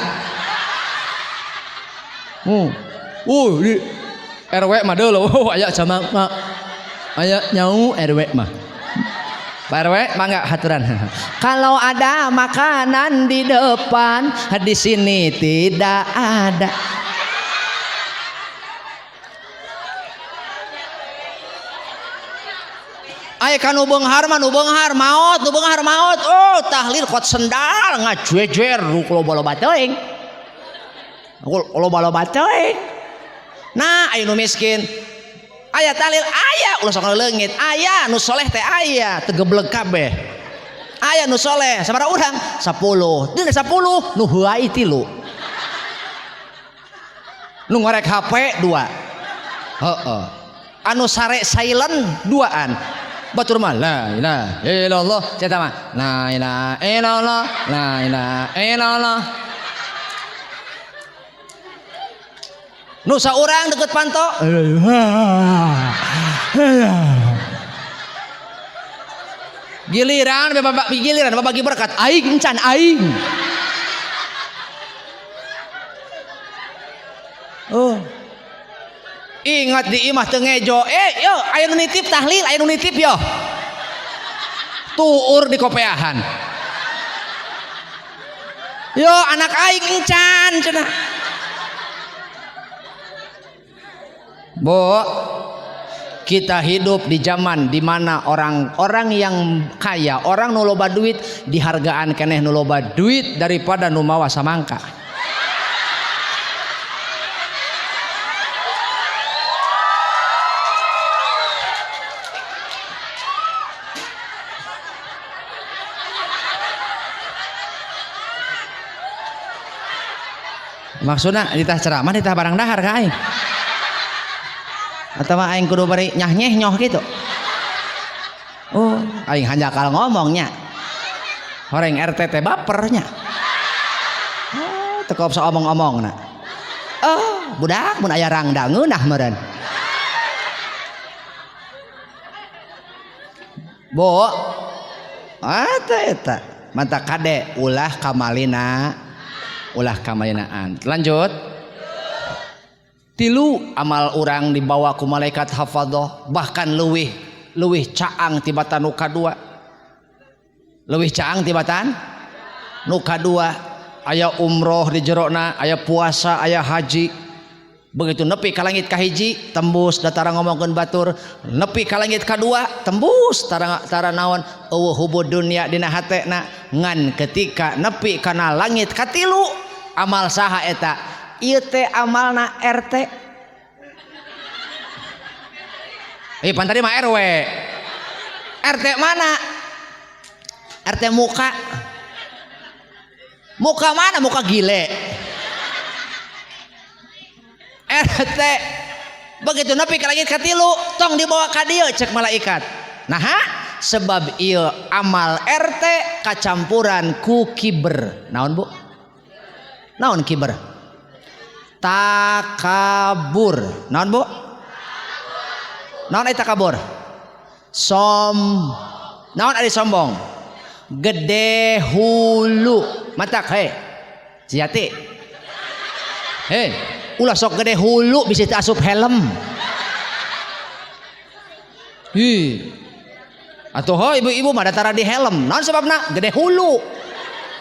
Di RW mah deuleuh aya sama aya nyau RW mah. Pak RW mangga haturan. Kalau ada makanan di depan, di sini tidak ada. Aya kanu beunghar mah nu beunghar maot, tahlil kot sendal ngajejer loba-loba teuing. Loba-loba teuing. Nah, aya nu miskin. Aya tahlil aya ulah sok leungit, aya nu soleh teh aya tegebleg kabeh. Aya nu soleh sabaraha urang? 10. Dina 10 nu heuai 3. Nu ngorek HP 2. Anu sare silent 2an. Batur mah la ilaha illallah, ceta mah la ilaha illallah, la ilaha illallah. Nu saurang deket panto giliran babagi berkat aing encan aing. Ingat di imah teu ngejo. Yo aya nu nitip tahlil, aya nu nitip yo. Tuur di kopeahan. Yo anak aing encan cenah. Bo, kita hidup di zaman di mana orang-orang yang kaya, orang nu loba duit dihargaan keneh nu loba duit daripada nu mawa samangka. Maksudna ditah ceramah ditah barang dahar ka aing. Atau aing kudu bari nyah-nyeh nyoh gitu. Aing hanjakal ngomongnya. Horeng RT teh bapernya. Teu bisa omong-omongna. Budak mun aya rangda ngeunah meureun. Bo, eta manta kade ulah kamalinaan. Lanjut. 3 amal urang dibawa ku malaikat hafadhah, bahkan leuwih caang tibatan nu kadua. Leuwih caang tibatan nu kadua. Aya umroh di jerona, aya puasa, aya haji. Begitu nepi ka langit kahiji tembus datara ngomongkeun batur, nepi ka langit kadua tembus tara naon eueuh hubud dunya dina hatena. Ngan ketika nepi kana langit katilu amal saha eta? Ieu teh amalna RT. Pantari mah RW. RT mana? RT muka. Muka mana? Muka gile. RT begitu nepi ka langit katilu tong dibawa ka dieu cek malaikat. Nah, sebab ieu amal RT kacampuran ku kiber. Naon Bu? Naon kiber? Takabur. Naon Bu? Naon eta takabur? Naon ari sombong? Gede hulu. Matak Sejati. Ulah sok gede hulu bisa asup helm. Atuh ibu-ibu mah datara di helm. Naon sebabna? Gede hulu.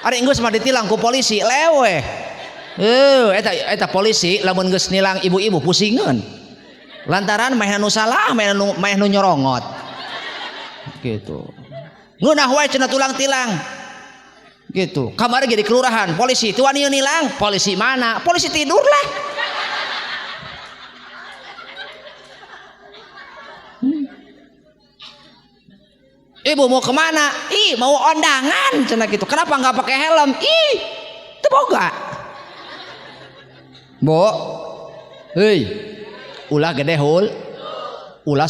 Ari enggeus mah ditilang ku polisi leweh. Eta polisi lamun geus nilang ibu-ibu pusingeun. Lantaran meh nu salah, meh nu nyorongot. Gitu. Ngeunah wae cenah tulang tilang. Gitu. Kamari ge di kelurahan, polisi tuan ieu nilang. Polisi mana? Polisi tidur lah. Ibu mau kemana? Ih mau ondangan cenah gitu. Kenapa nggak pakai helm? Ih teu boga. Bo, hei, ulah gede hul, ulah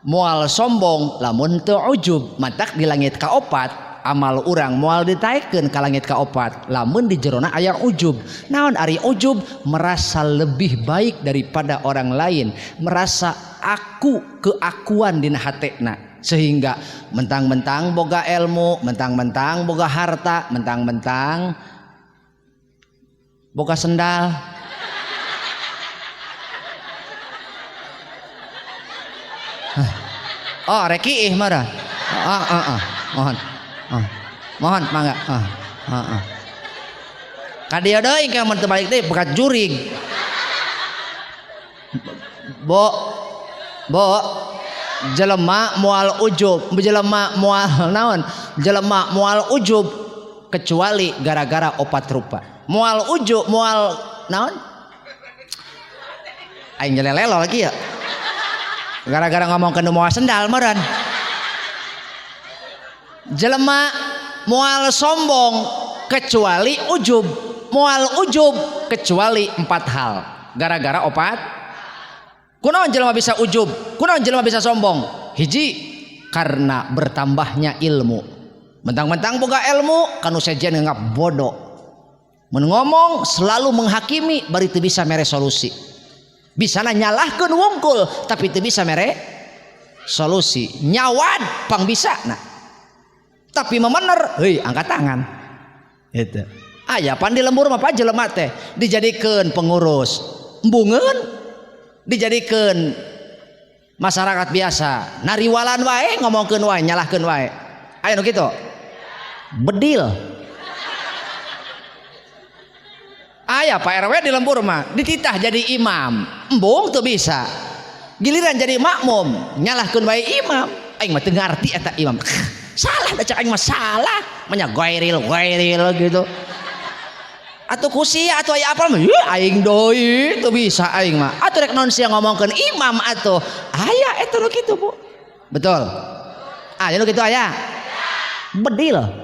moal sombong, lamun teu ujub, matak di langit kaopat, amal urang moal ditaikeun ka langit kaopat, lamun di jerona aya ujub. Naon ari ujub? Merasa lebih baik daripada orang lain, merasa keakuan dina hatena, sehingga mentang-mentang boga ilmu, mentang-mentang boga harta, mentang-mentang boga sendal, oh reki marah, mohon mangga, kadia deui engke mun teu balik teh bekat jurig, bo jelema moal ujub, jelema moal naon, jelema moal ujub kecuali gara-gara opat rupa. Moal ujub, moal naon? Aing jelelelo lagi ya. Gara-gara ngomong ke moal sendal meureun. Jelema moal sombong kecuali ujub, moal ujub kecuali 4 hal. Gara-gara opat. Kunaon jelema bisa ujub? Kunaon jelema bisa sombong? Hiji, karena bertambahnya ilmu. Mentang-mentang boga ilmu, kanu sejen nganggap bodoh. Mun ngomong selalu menghakimi bari teu bisa mere solusi. Bisana nyalahkeun wungkul tapi teu bisa mere solusi. Nyawad pang bisa nah. Tapi memener, heuy angkat tangan. Gitu. Aya pan di lembur mah jelema teh dijadikeun pengurus. Embungeun dijadikeun masyarakat biasa. Nariwalan wae ngomongkeun wae nyalahkeun wae. Aya nu kitu. Bedil. Aya Pak RW di lembur mah dititah jadi imam, embung tuh bisa. Giliran jadi makmum, nyalahkeun wae imam. Aing mah teu ngarti eta imam. Salah da cak aing mah salah, manya goiril gitu. Atuh kusia atuh aya apal mah aing deui teu bisa aing mah. Atuh rek naon sia ngomongkeun imam atuh. Aya eta nu kitu, Bu. Betul. Aya nu kitu aya. Bedil.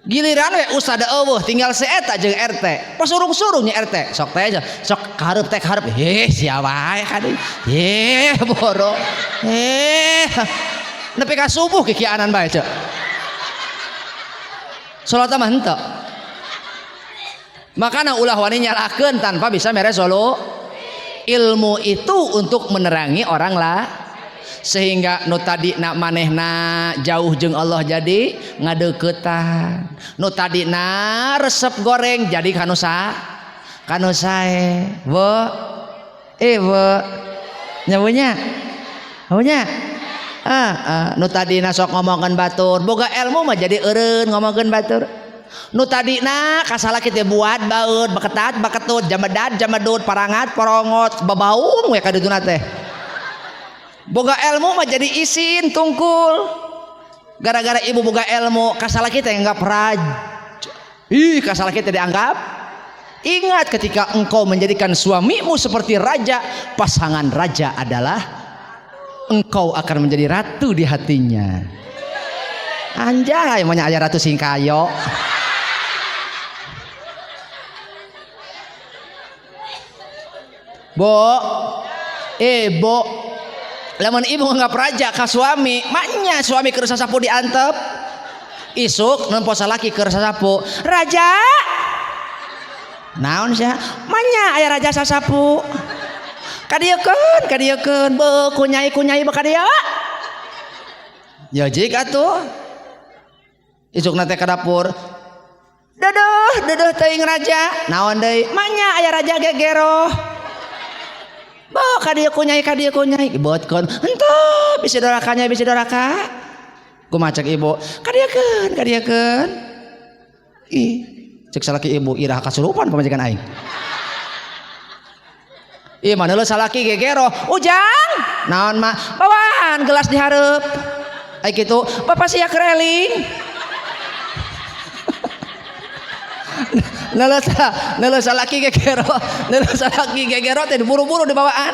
Giliran we usada eueuh tinggal seeta jeung RT pasurung-surung nya RT sok teh aja sok kareup teh kareup sia wae kade boro nepi ka subuh kikianan bae cek salat mah henteu makana ulah wani nyalahkeun tanpa bisa mere solo ilmu itu untuk menerangi orang lah sehingga nu tadi nak manehna jauh jeung Allah jadi ngadeuketan nu tadi na resep goreng jadi kanu sae wo nyabunya nu tadi na sok ngomongkeun batur boga ilmu mah jadi eureun ngomongkeun batur nu tadi na kasala kitu buat baeud baketat baketut jamadut parangat porongot babaung we ka dituna teh boga ilmu mah jadi isin tungkul gara-gara ibu boga ilmu kasala kita dianggap raja kasala kita dianggap ingat ketika engkau menjadikan suamimu seperti raja pasangan raja adalah engkau akan menjadi ratu di hatinya anjay maunya aya ratu singkayo bo lamun ibu nganggap raja ka suami maknya suami keur sasapu diantep isuk nempo salaki keur sasapu raja naon sia maknya aya raja sasapu kadiekeun beuh kunyai baka dia ya jik atuh isukna teh ka dapur dedeuh teuing raja naon deui maknya aya raja gegero kadia kunyai ibotkeun henteu bisi doraka kumaha cek ibu kadiekeun ih cek salaki ibu iraha kasurupan pamajikan aing ieu mah neuleuh salaki gegero ujang naon mah bawaan gelas dihareup ai kitu bapak sia kereling neuleuh salaki gegero teh buru-buru di bawaan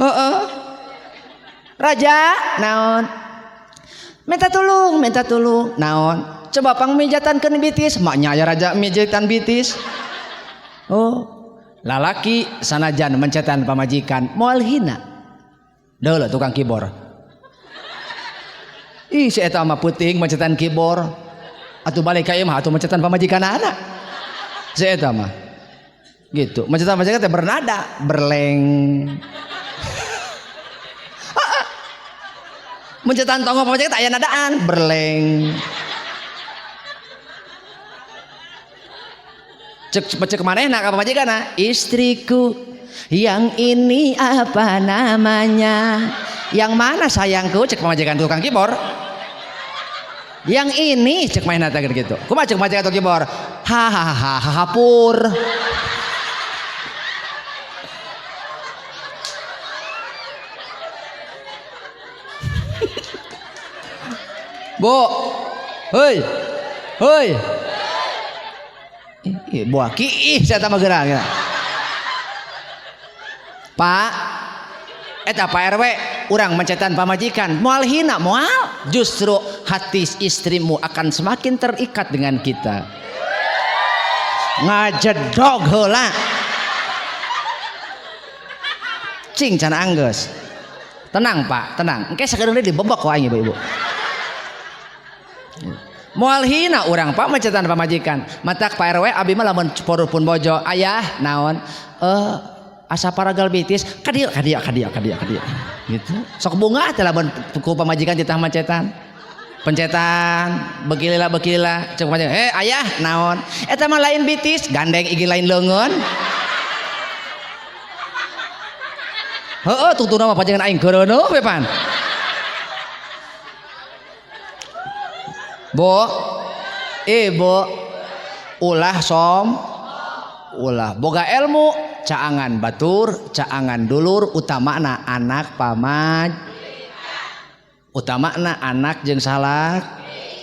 Heeh. Raja, naon? Minta tulung, naon? Coba pangmijatankeun bitis, maknya aya raja mijatan bitis. Oh, lalaki sanajan mencetan pamajikan moal hina. Deuleuh tukang kibor. Ih, si eta mah peuting mencetan kibor. Atuh balik ka ieu mah atuh mencetan pamajikanana. Si eta mah. Gitu. Mencetan pamajikan teh bernada, berleng. Mencetan tonggo pamajikan teh aya nadaan, berleng. Cek manehna ka pamajikanna, istriku yang ini apa namanya? Yang mana sayangku? Cek pamajikan tukang kibor. Yang ini cek manehna teh gitu. Kumaha cek pamajikan tukang kibor? Hahaha hapur. Bu, hei, buah kiih saya tambah gerang ya. Pak, eta Pak RW, urang mencetan pamajikan, moal hina, moal. Justru hati istrimu akan semakin terikat dengan kita. Ngajedog heula. Cing can anggeus. Tenang Pak, tenang. Engke sakedeung dibebek wae ibu-ibu. Moal hina urang Pak mencetan pamajikan. Matak Pak RW abi mah lamun pun bojo, ayah naon? Asa paragal bitis ka dieu gitu. Sok bunga teh lamun ku pamajikan ditah mencetan. Pencetan bekilila cek pamajikan. Ayah naon? Eta mah lain bitis, gandeng igi lain leungeun. Heeh, tungtuna mah pajangan aing keureunuh we pan. Bo, ibu, ulah ulah boga ilmu, caangan batur, caangan dulur, utamana anak utamana anak jeung salak,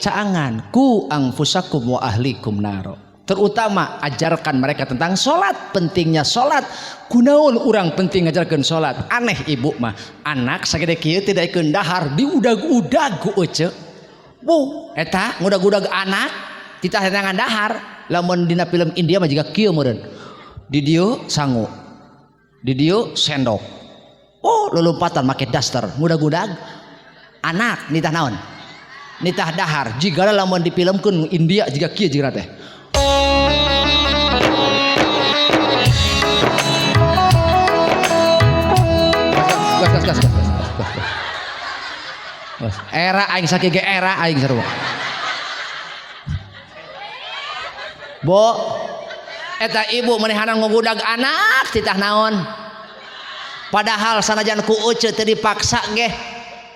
caangan ku angfusakum wa ahlikum naro. Terutama ajarkan mereka tentang sholat, pentingnya sholat. Kunaon urang penting ngajarkeun sholat. Aneh ibu mah, anak sagede kieu tidak ikeun dahar diudag-udag ku ece. Bu, eta ngudag-udag anak titah tenangan dahar. Lamun dina film India mah jiga kieu meureun. Di dieu sangu. Di dieu sendok. Oh, lulumpatan make daster, ngudag-udag anak nitah naon? Nitah dahar. Jigana lamun dipilmkeun India jiga kieu jiga teh. Gas. Era aing sakege era aing sarua. Bo, eta ibu manehana ngugudag anak titah naon? Padahal sanajan ku euceut teu dipaksa ge.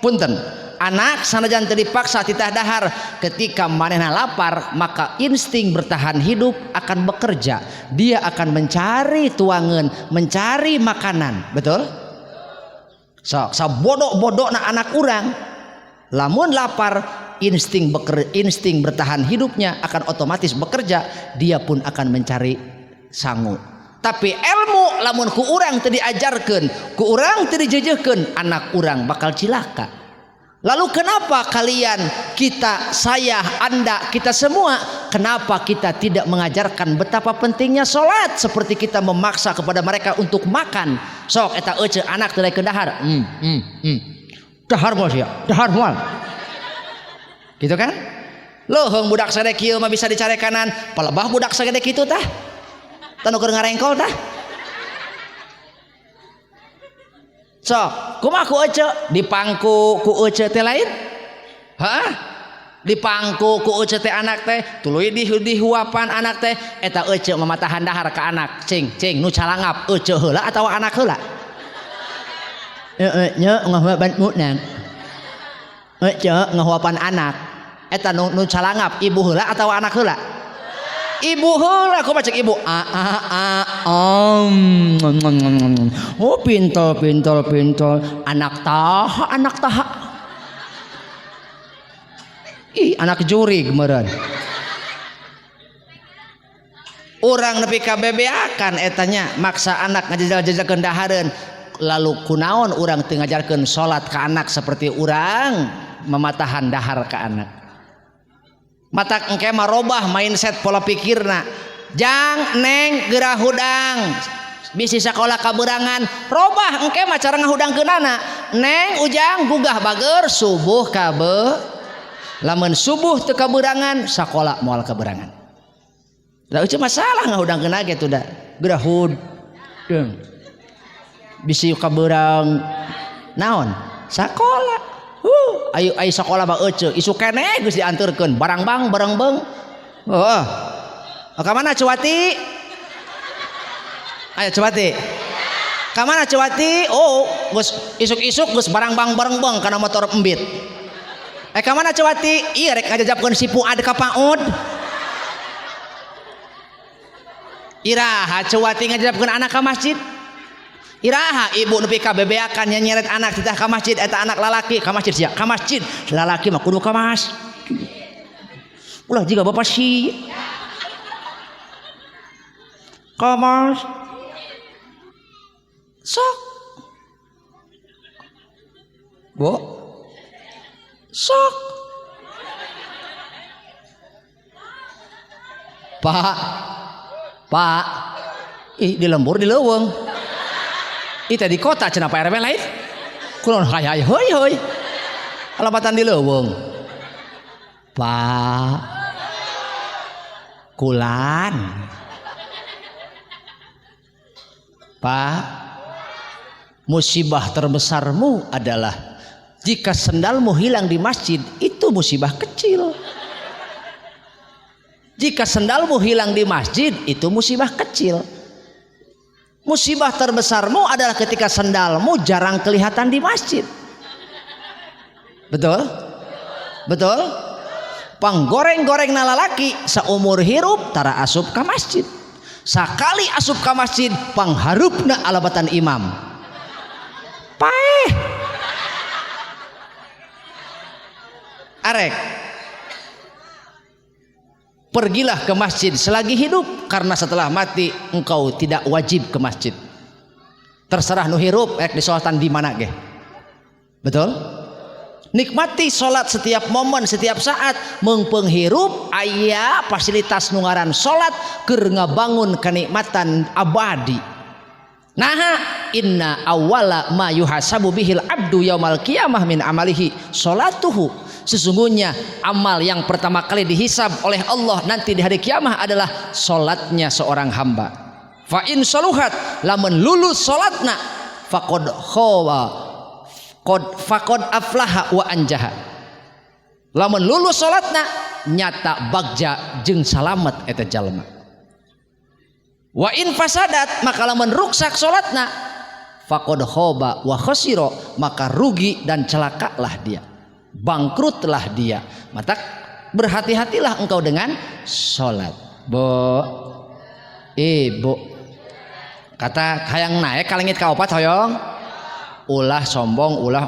Punten. Anak sanajan teu dipaksa titah dahar, ketika manehna lapar maka insting bertahan hidup akan bekerja. Dia akan mencari tuangan, mencari makanan. Betul? So, bodoh-bodohna anak urang lamun lapar insting bertahan hidupnya akan otomatis bekerja, dia pun akan mencari sangu. Tapi ilmu lamun ku urang teu diajarkeun, ku urang teu dijejehkeun, anak urang bakal cilaka. Lalu kenapa kalian, kita, saya, Anda, kita semua, kenapa kita tidak mengajarkan betapa pentingnya sholat seperti kita memaksa kepada mereka untuk makan? Sok eta euceut anak teu daekeun dahar. Dahar moal sia, dahar moal. Gitu kan? Leuheung budak sagede kieu mah bisa dicare kanan, palebah budak sagede kitu tah. Tanu keur ngarengkol tah. Sok, kumaha ku euceut? Dipangku ku euceut teh lain? Hah? Dipangku ku euceut teh anak teh, tuluy dihuapan anak teh, eta euceut mamatahan dahar ka anak. Cing, nu calangap euceut heula atawa anak heula? Nya ngahuapan mutna. Euceut ngahuapan anak. Eta nu calangap ibu heula atawa anak heula? Ibu heula. Kumaha cek ibu? Oh pintol anak taha. Ih, anak jurig meureun. Urang nepi ka bebeakan etanya maksa anak ngajajal-jajalkeun dahareun. lalu kunaon urang teu ngajarkeun salat ka anak seperti urang mematahan dahar ka anak. Matak engke marobah mindset pola pikirna. Jang neng geura hudang bisi sakola kaberangan robah engke mah cara ngahudangkeun anak. Neng ujang gugah bager subuh kabe lamun subuh teu kaberangan sakola moal kaberangan. Da eueuh masalah ngahudangkeun ge tuh da geura hudang bisi kabeurang naon sakola. Ayo sekolah mah euceu isu keneh geus dianturkeun barang beung. Heeh. Ka mana Cuwati? Ayo Cuwati. Ka mana Cuwati? Oh, geus isuk-isuk geus barang beung kana motor embit. Ka mana Cuwati? Ieu rek ngajajabkeun si Puad ka PAUD. Iraha Cuwati ngajajabkeun anak ka masjid. Iraha ibu nepi ka bebeakan nya nyeret anak titah ka masjid eta anak lalaki ka masjid sia ka masjid lalaki mah kudu ka masjid ulah jiga bapak si ka mas sok bo sok pak ih di lembur di leuweung ita di kota cenah Pak RW lain kulon hayai heuy alabatan di leuweung Pak kulan Pak musibah terbesarmu adalah jika sendalmu hilang di masjid itu musibah kecil. Jika sendalmu hilang di masjid itu musibah kecil. Musibah terbesarmu adalah ketika sendalmu jarang kelihatan di masjid. Betul? Betul? Panggoreng-goreng na lalaki saumur hirup tara asup ka masjid. Sakali asup ka masjid pangharupna alabatan imam. Paeh. Arek. Pergilah ke masjid selagi hidup karena setelah mati engkau tidak wajib ke masjid. Terserah nu hirup di sholatan di mana ge. Betul? Nikmati sholat setiap momen setiap saat meungpeung hirup aya fasilitas nu ngaran sholat keur ngabangun kenikmatan abadi. Nah, inna awwala ma yuhasabu bihil abdu yaumal qiyamah min amalihi sholatuhu. Sesungguhnya amal yang pertama kali dihisab oleh Allah nanti di hari kiamah adalah solatnya seorang hamba. Fa in saluhat lamun lulus solatna faqad aflaha wa anjaha. Lamun lulus solatna nyata bagja jeung salamet eta jalma. Wa in fasadat maka lamun ruksak solatna faqad khaba wa khasira maka rugi dan celakalah dia. Bangkrutlah dia. Maka berhati-hatilah engkau dengan sholat. Bo, ibu kata hayang naik kalengit ka opat hoyong ulah sombong ulah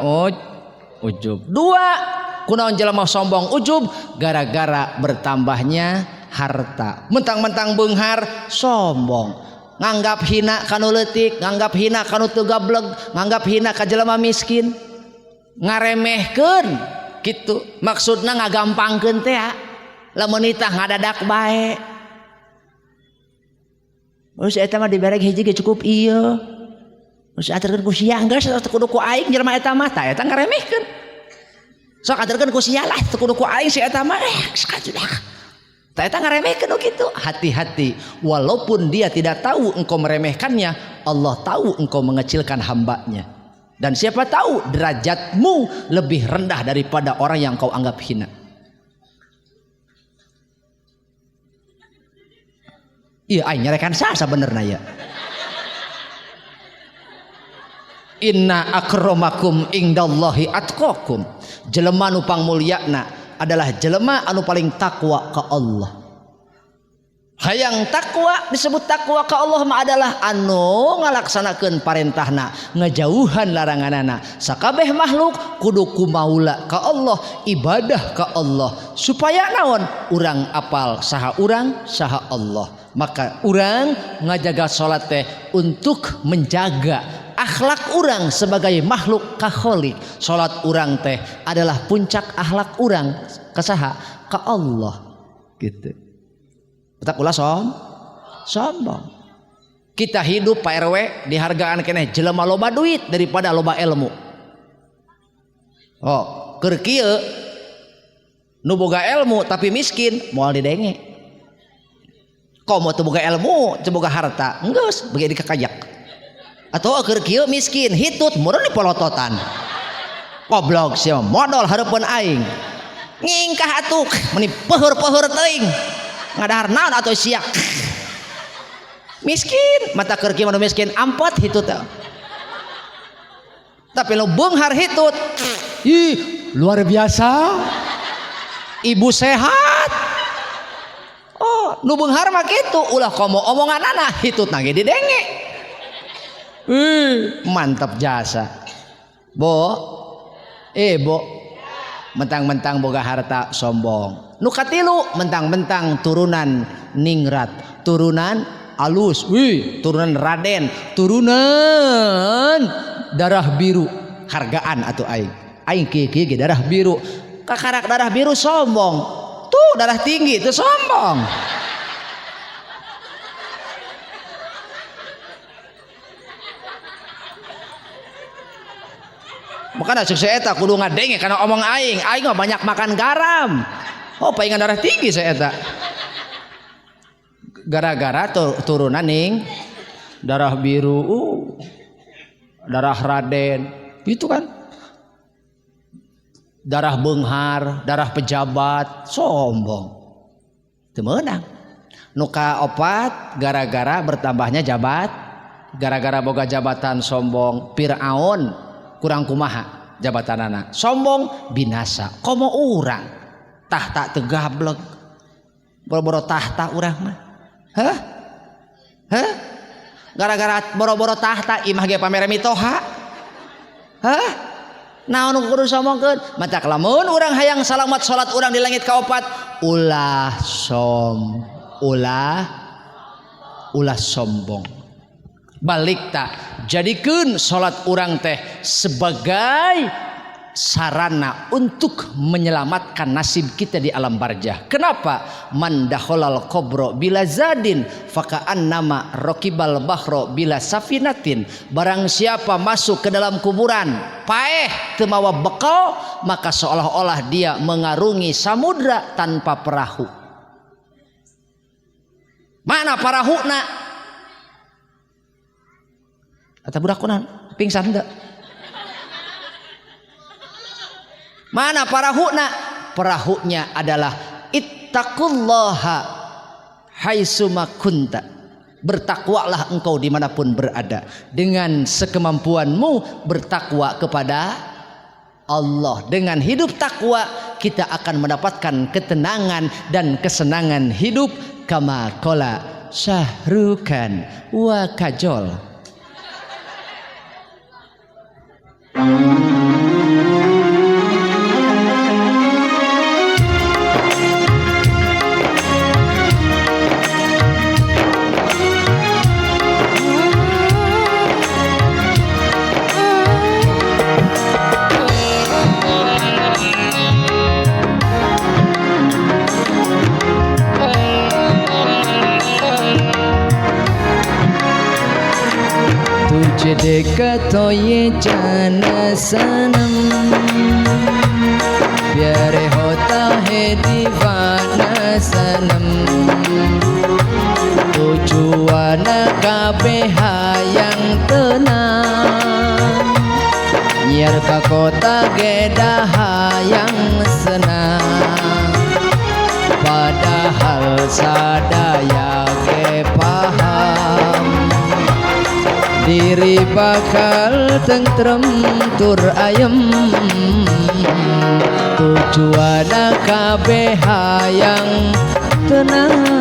ujub. Dua kunaon jelema sombong ujub gara-gara bertambahnya harta. Mentang-mentang beunghar sombong. Nganggap hina kanu leutik, nganggap hina kanu teu gableg, nganggap hina ka jelema miskin. Ngaremehkeun gitu maksudna ngagampangkeun teh lamun itah ngadadak bae geus eta mah dibereg hiji ge cukup ieu geus aturkeun ku sia geus kudu ku aing jelema eta mah tah eta ngaremehkeun sok aturkeun ku sia lah kudu ku aing si eta mah sakajudak tah eta ngaremehkeun kitu. Hati-hati walaupun dia tidak tahu engkau meremehkannya Allah tahu engkau mengecilkan hambanya. Dan siapa tahu derajatmu lebih rendah daripada orang yang kau anggap hina. Iya, aing nyarekan sah sabenerna ya. Inna akramakum indallahi atqakum. Jelema nu pangmulyana adalah jelema anu paling takwa ka Allah. Hayang takwa disebut takwa ka Allah mah adalah anu ngalaksanakeun parentahna ngajauhan laranganana. Sakabeh makhluk kudu kumaula ka Allah, ibadah ka Allah supaya naon urang apal saha urang saha Allah. Maka urang ngajaga salat teh untuk menjaga akhlak urang sebagai makhluk ka khaliq. Salat urang teh adalah puncak akhlak urang ka saha? Ka Allah gitu. Betak ulah sombong. Kita hidup Pak RW dihargaan keneh jelema loba duit daripada loba ilmu. Oh, keur kieu nu boga ilmu tapi miskin moal didenge. Komo teu boga ilmu, teu boga harta, enggeus bagi dikakajak. Atau keur kieu miskin, hitut meureun dipolototan. Goblok sia modal hareupeun aing. Ngingkah atuh meni peuheur-peuheur teuing. Ngadahar naon atuh sia. Miskin mata keur kieu mah miskin ampot hitut teh. Tapi lo beunghar hitut. Ih, luar biasa. Ibu sehat. Oh, nu beunghar mah kitu ulah komo omonganana hitut na ge didenge. Mantap jasa. Bo. Bo. Mentang-mentang boga harta sombong. Nu katilu mentang-mentang turunan ningrat, turunan alus, turunan Raden, turunan darah biru, hargaan atuh aing kieu ge darah biru. Kakarak darah biru sombong. Tuh darah tinggi itu sombong. Makanya sukses eta kudu ngadenge karena omong aing mah banyak makan garam. Oh, paingan darah tinggi saya eta. Gara-gara turunan ning darah biru, darah Raden, itu kan. Darah beunghar, darah pejabat, sombong. Teu meunang. Nu kaopat gara-gara bertambahnya jabat, gara-gara boga jabatan sombong, Firaun kurang kumaha jabatanana. Sombong binasa. Komo urang tahta teu gablek. Boro-boro tahta urang mah. Hah? Gara-gara boro-boro tahta imah ge pamer mitoha. Hah? Naon kudu somongkeun? Matak lamun urang hayang salamat salat urang di langit kaopat, ulah sombong. Balik tak jadikeun salat urang teh sebagai sarana untuk menyelamatkan nasib kita di alam barzah. Kenapa? Man dakhalal qabra bila zadin faka'annama raqibal bahra bila safinatin. Barang siapa masuk ke dalam kuburan paeh teu mawa bekal, maka seolah-olah dia mengarungi samudra tanpa perahu. Mana parahuna? Atau budak kunaon? Pingsan teu? Mana parahuna? Perahunya adalah ittaqullaha haitsuma kunta. Bertakwalah engkau dimanapun berada. Dengan sekemampuanmu bertakwa kepada Allah. Dengan hidup takwa kita akan mendapatkan ketenangan dan kesenangan hidup. Kama qala Syahrukan wa Kajol. देखो ये जाना सनम प्यारे होता है दीवाना सनम tujuan kabehayang tenang nyiar ka kota geda hayang senang padahal sadaya ge paham diri bakal tentrem tur ayem tujuan kabeh hayang tenang.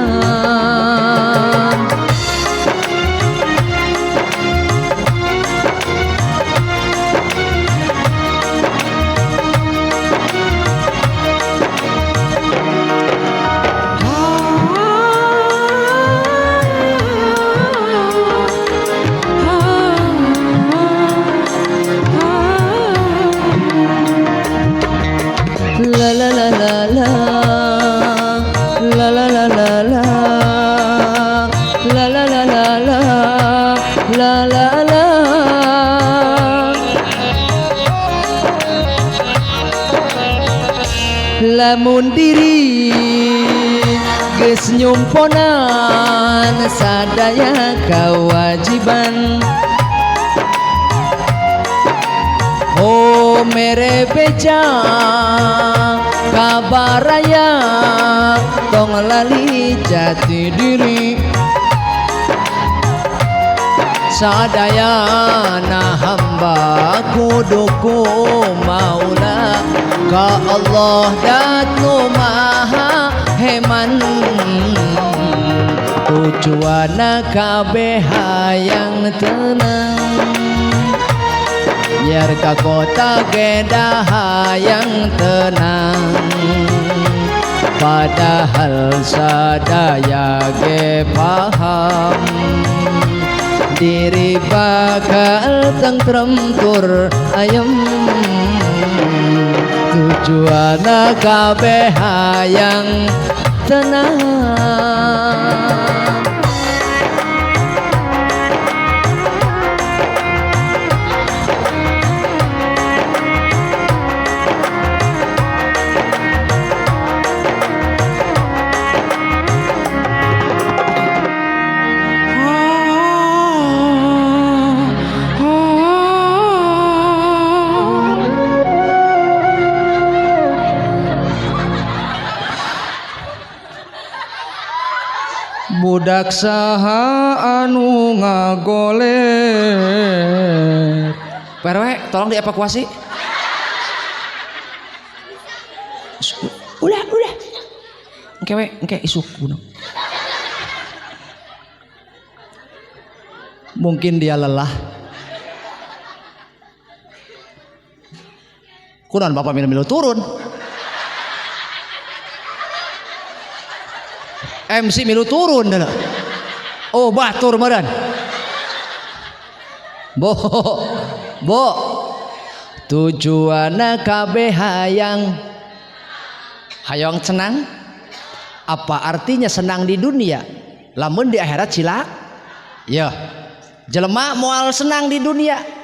lamun diri geus nyumponan sadaya kewajiban mere beja kabaraya tong lali jati diri sadayana hamba kuduku maula ka Allah datu maha heman tujuana kabeh hayang tenang biar ka kota geda hayang tenang padahal sadaya ge paham diri bakal tentrem tur ayem tujuana kabeh hayang tenang. Budak saha anu ngagoler perwe tolong dievakuasi udah engke isuk gunung mungkin dia lelah kunaon bapak milu turun MC milu turun dah. Oh batur meureun. Bo. Tujuana kabeh hayang senang. Apa artinya senang di dunia? Lamun di akhirat cilak. Ya. Jelema moal senang di dunia.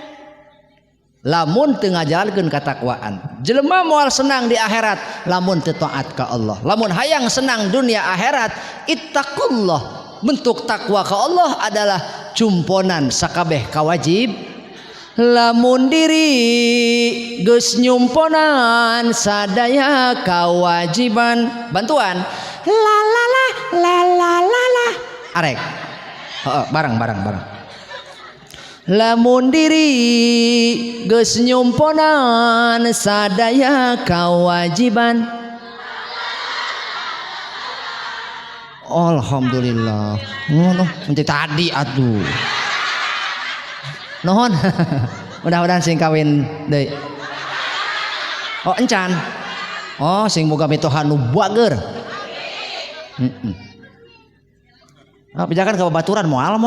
Lamun teu ngajalankeun katakwaan. Jelema moal senang di akhirat lamun teu taat ka Allah. Lamun hayang senang dunia akhirat, ittaqullah. Bentuk takwa ka Allah adalah cumponan sakabeh kawajib. Lamun diri geus nyumponan sadaya kawajiban. Bantuan. La la la la la la la. Arek. Heeh, bareng. Lamun diri geus nyumponan sadaya kawajiban alhamdulillah ngono nanti tadi atuh nuhun mudah-mudahan sing kawin deui oh encan oh sing boga mitohan nu bager oh pijakan ka babaturan moal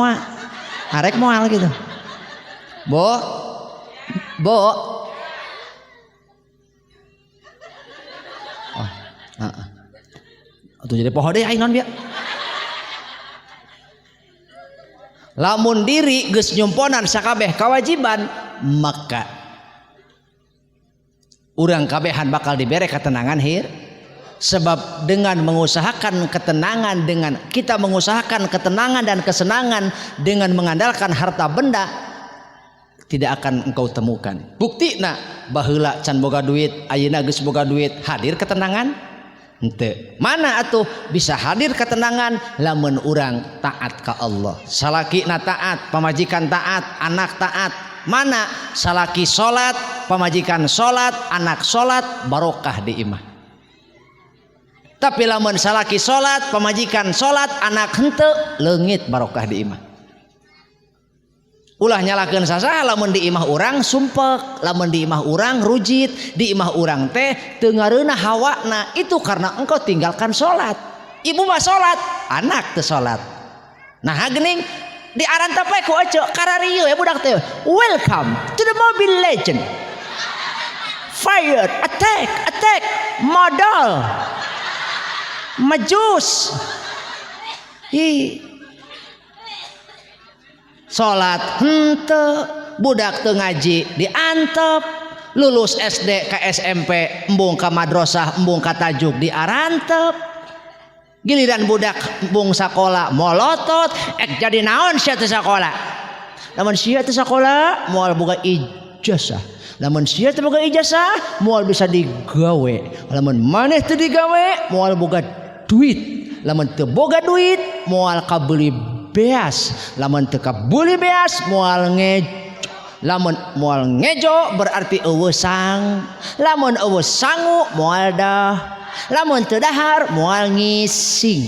arek moal gitu Bo. Oh, Atuh jadi poho deui aing naon bieu. Lamun diri geus nyumponan sakabeh kawajiban, maka urang kabehan bakal dibere ketenangan sebab dengan mengusahakan ketenangan dengan kita mengusahakan ketenangan dan kesenangan dengan mengandalkan harta benda tidak akan engkau temukan. Buktina baheula can boga duit, ayeuna geus boga duit, hadir ketenangan? Henteu. Mana atuh bisa hadir ketenangan lamun urang taat ka Allah. Salakina taat, pamajikan taat, anak taat. Mana salaki salat, pamajikan salat, anak salat, barokah di imah. Tapi lamun salaki salat, pamajikan salat, anak henteu, leungit barokah di imah. Ulah nyalakeun sasaha lamun di imah urang sumpek, lamun di imah urang rujit, di imah urang teh teu ngareunah hawana, itu karena engkau tinggalkan salat. Ibu mah salat, anak teu salat. Nah geuning di arantep we ku ojo kararieu ya budak teh. Welcome to the Mobile Legend. Fire, attack, modal. Majus. Salat henteu budak teu ngaji diantep lulus SD ke SMP embung ka madrasah embung ka tajuk diarantep giliran budak embung sakola molotot jadi naon sia teu sakola lamun sia teu sakola moal boga ijazah lamun sia teu boga ijazah moal bisa digawe lamun maneh teu digawe moal boga duit lamun teu boga duit moal kabeli beas lamun teu kabeli beas moal lamun moal ngejo berarti eueuh sang lamun eueuh sangu moal dah lamun teu dahar moal ngising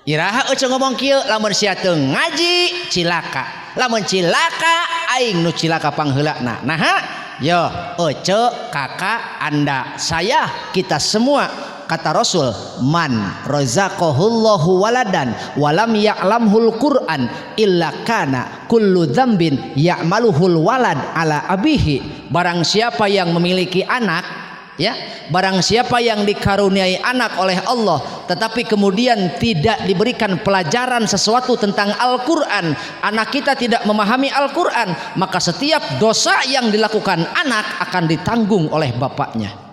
iraha eueuh ngomong kieu lamun sia teu ngaji cilaka lamun cilaka aing nu cilaka pangheulana naha yo eueuh kakak anda saya kita semua kata Rasul man razaqahullahu waladan walam ya'lamhul Qur'an illa kana kullu dzambin ya'maluhul walad ala abihi barang siapa yang memiliki anak ya barang siapa yang dikaruniai anak oleh Allah tetapi kemudian tidak diberikan pelajaran sesuatu tentang Al-Qur'an anak kita tidak memahami Al-Qur'an maka setiap dosa yang dilakukan anak akan ditanggung oleh bapaknya.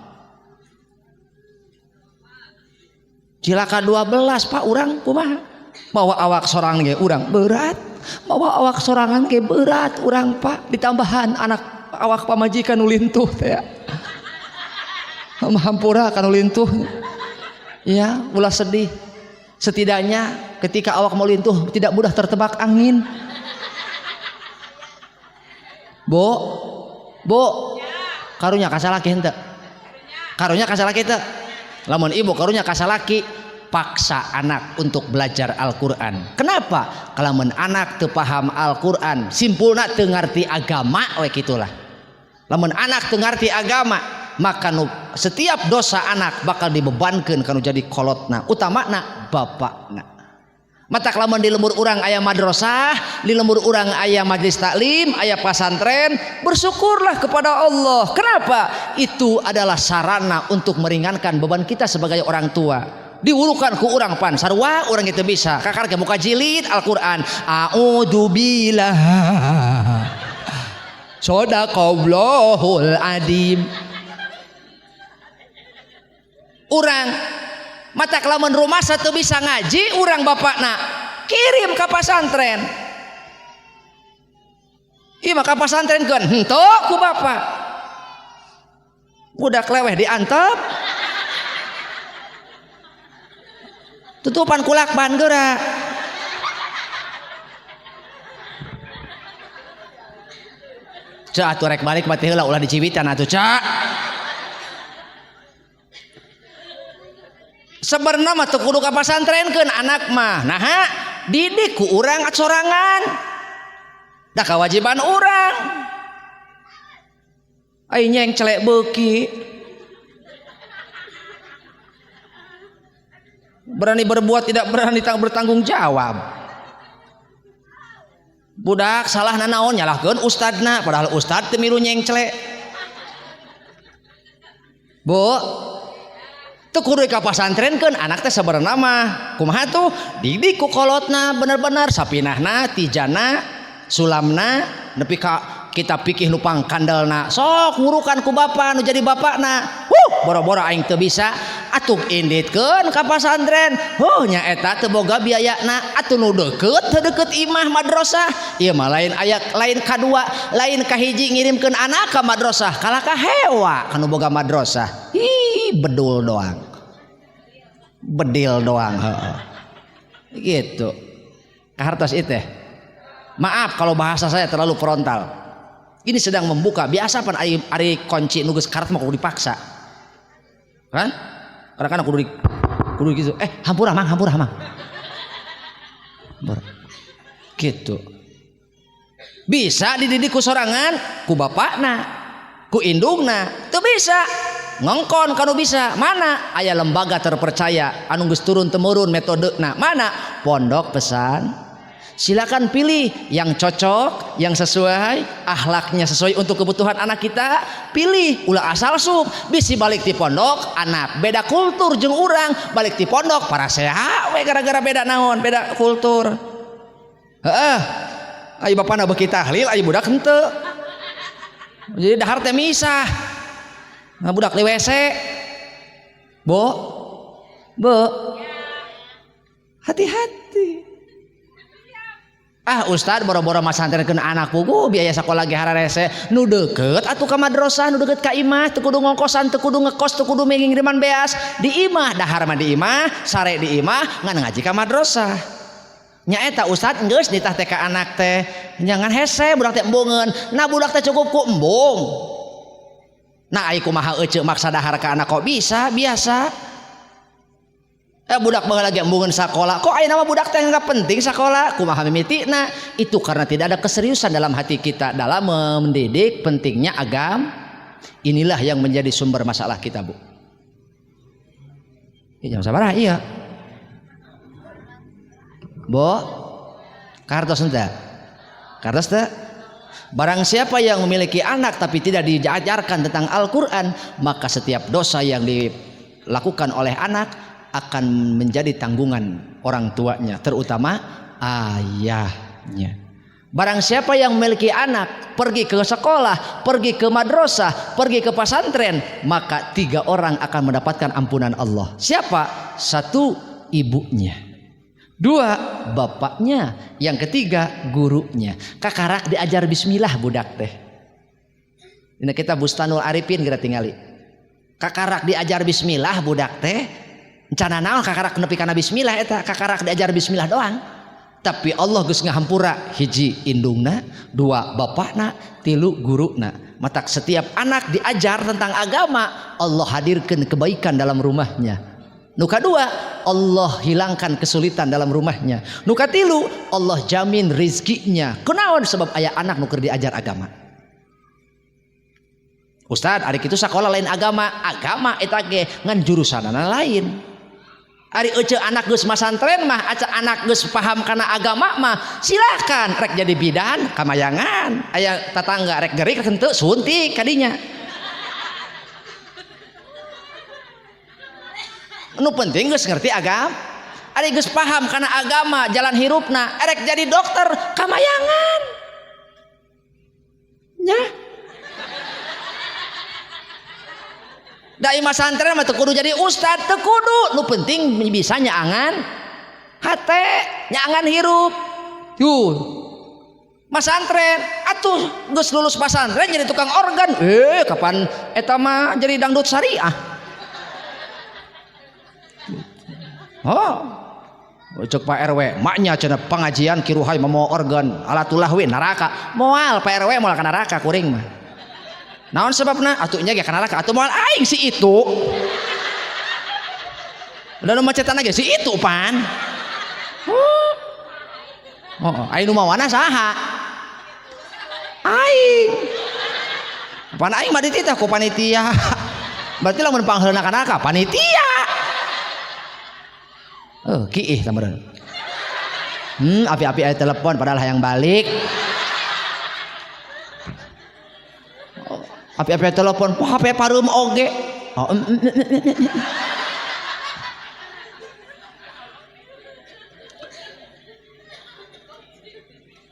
Cilaka 12 Pak urang kumaha bawa awak sorangan ge urang berat bawa awak sorangan ge berat urang Pak ditambahan anak awak pamajikan nu lintuh teh ya hampura kana lintuh ya ulah sedih setidaknya ketika awak mau lintuh tidak mudah tertebak angin Bu karunya ka salaki henteu karunya ka salaki teu lamun ibu karunya ka salaki paksa anak untuk belajar Al-Qur'an. Kenapa? Kalamun anak teu paham Al-Qur'an, simpulna teu ngarti agama we kitulah. Lamun anak teu ngarti agama, maka setiap dosa anak bakal dibebankeun kanu jadi kolotna, utamana bapakna. Mata lamun di lembur urang aya madrasah, di lembur urang aya majelis taklim, aya pesantren, bersyukurlah kepada Allah. Kenapa? Itu adalah sarana untuk meringankan beban kita sebagai orang tua. Diulukan ku urang pan sarua urang itu bisa. Kakar ke muka jilid Al-Qur'an. A'udzubillah. Shadaqallahul adim. Urang mata kelamun rumah satu bisa ngaji urang bapakna kirim ke pesantren iya maka pesantren kan henteu ku bapak budak leweh diantep tutupan kulakban geura cak atuh rek balik mati heula ulah dicibitan atuh cak sebenarnya mah teu kudu ka pasantrenkeun anak mah naha didik ku urang sorangan da kewajiban urang ai nyeng celek beuki berani berbuat tidak berani bertanggung jawab budak salah nanaon nyalahkeun ustadna padahal ustad teu milu nyeng celek Bu teu kudu ka pasantrenkeun anak teh sabenerna mah kumaha tuh didik ku kolotna bener-bener sapinahna tijana sulamna nepi ka kita pikih nu pangkandelna sok ngurukan ku bapa nu jadi bapakna boro-boro aing teu bisa atuh inditkeun ka pasantren nya eta teu boga biayana atuh nu deukeut teu deukeut imah madrasah ieu mah lain aya lain kadua lain kahiji ngirimkeun anak ka madrasah kalah ka hewa kanu boga madrasah bedul doang bedil doang gitu kahartos itu maaf kalau bahasa saya terlalu frontal ini sedang membuka biasa pan ari kunci nugas karat mah kudu dipaksa kan kadang-kadang kudu gitu hampura mang gitu bisa dididik ku sorangan ku bapakna ku indungna teu bisa ngongkon kanu bisa mana aya lembaga terpercaya anu geus turun temurun metodena mana pondok pesan silakan pilih yang cocok yang sesuai akhlaknya sesuai untuk kebutuhan anak kita pilih ulah asal sub bisi balik di pondok anak beda kultur jeung urang balik di pondok para seha we gara-gara beda naon beda kultur Ayo bapana beuki tahlil, ayo budak henteu. Jadi dahar teh misah. Nah, budak di WC. Bo. Hati-hati. Ustad boro-boro masantrenkeun anak pugu biaya sakola ge hararese nu deukeut atuh ka madrasah nu deukeut ka imah teu kudu ngongkosan teu kudu ngekos teu kudu ngiriman beas di imah dahar mah di imah sare di imah ngan ngaji ka madrasah nya eta ustad geus ditah teh ka anak teh jangan hese budak teh embungeun nah budak teh cukup ku embung nah ai kumaha euceuk maksa dahar ka anak kok bisa biasa budak baheula lagi embungeun sakola kok ayeuna mah budak teh enggak penting sakola kumaha mimitina itu karena tidak ada keseriusan dalam hati kita dalam mendidik pentingnya agama inilah yang menjadi sumber masalah kita Bu jam sabaraha iya Bo kartos ente kartos teh barang siapa yang memiliki anak tapi tidak diajarkan tentang Al-Quran maka setiap dosa yang dilakukan oleh anak akan menjadi tanggungan orang tuanya terutama ayahnya. Barang siapa yang memiliki anak pergi ke sekolah, pergi ke madrasah, pergi ke pesantren, maka 3 orang akan mendapatkan ampunan Allah. Siapa? 1 ibunya, 2 bapaknya, yang ketiga gurunya. Kakarak diajar bismillah budak teh. Ini kita Bustanul Arifin kita tingali. Kakarak diajar bismillah budak teh. Encana naon kakarak nepi kana bismillah eta kakarak diajar bismillah doang tapi Allah geus ngahampura 1 indungna 2 bapakna 3 guruna matak setiap anak diajar tentang agama Allah hadirkan kebaikan dalam rumahnya nu kadua Allah hilangkan kesulitan dalam rumahnya nu katilu Allah jamin rizkinya kunaon sebab aya anak nu keur diajar agama Ustad ari kitu sakola lain agama eta ge ngan jurusanana lain ari euceuk anak geus masantren mah aca anak geus paham kana agama mah silakan rek jadi bidan kamayangan aya tatangga rek gerik henteu suntik kadinya nu penting geus ngerti agama ari geus paham kana agama jalan hirupna rek jadi dokter kamayangan nya dai masantren mah teu kudu jadi ustad teu kudu nu penting bisa nyaangan hate nyaangan hirup yuh masantren atuh geus lulus pasantren jadi tukang organ kapan eta mah jadi dangdut syariah cek Pak RW maknya cenah pengajian kiruhai mau organ alatulah we neraka moal Pak RW moal ka neraka kuring mah naon sebabna atunya ge kana neraka atuh moal aing si itu udah nu macetan ge si itu pan aing nu mawana saha aing pan aing mah dititah ku panitia berarti lamun pangheulna ka neraka panitia kiih tameureun api-api aya telepon padahal hayang balik api-api telepon wah HP pareum oge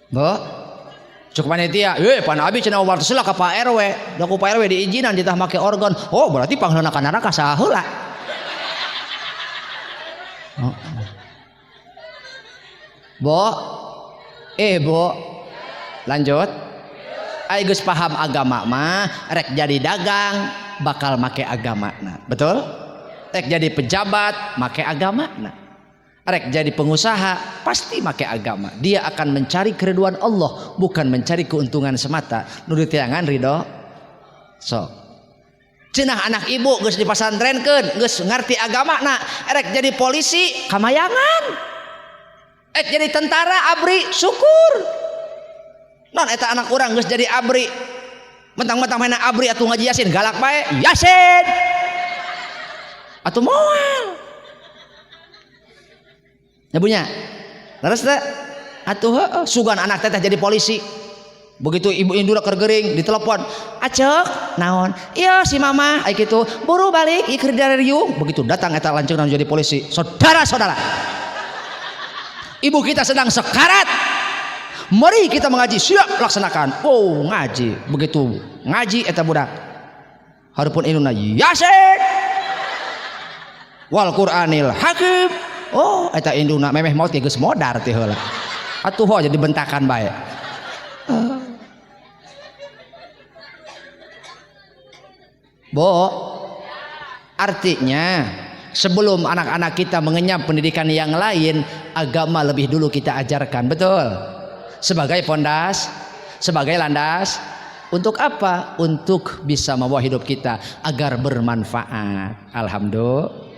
Bo cuk panitia pan abi cenah wartos lah ka Pak RW da ku Pak RW diizinan ditah make organ berarti pangheulna ka neraka saheula Bo lanjut aing geus paham agama mah rek jadi dagang bakal make agamana betul rek jadi pejabat make agamana rek jadi pengusaha pasti make agama dia akan mencari keridhaan Allah bukan mencari keuntungan semata nu ditiangan ridho sok cenah anak ibu geus dipasantrenkeun geus ngarti agamana rek jadi polisi kamayangan rek jadi tentara abri syukur non eta anak urang geus jadi abri mentang-mentang main abri atuh ngaji yasin galak bae yasin atuh moal nyabunya leres teh atuh sugan anak teh jadi polisi begitu ibu indura keur geuring ditelepon acek naon iya si mama aya kitu buru balik ieu keur dari riung begitu datang eta lanceukna jadi polisi saudara-saudara ibu kita sedang sekarat Mari kita mengaji, siap laksanakan. Oh ngaji, begitu ngaji eta budak harupun induna Yasin wal Qur'anil Hakim. Oh eta induna memeh maut geus modar teh heula. Atuh ho jadi bentakan bae. Bo, artinya sebelum anak-anak kita mengenyam pendidikan yang lain, agama lebih dulu kita ajarkan, betul? Sebagai pondas, sebagai landas. Untuk apa? Untuk bisa membawa hidup kita agar bermanfaat. Alhamdulillah.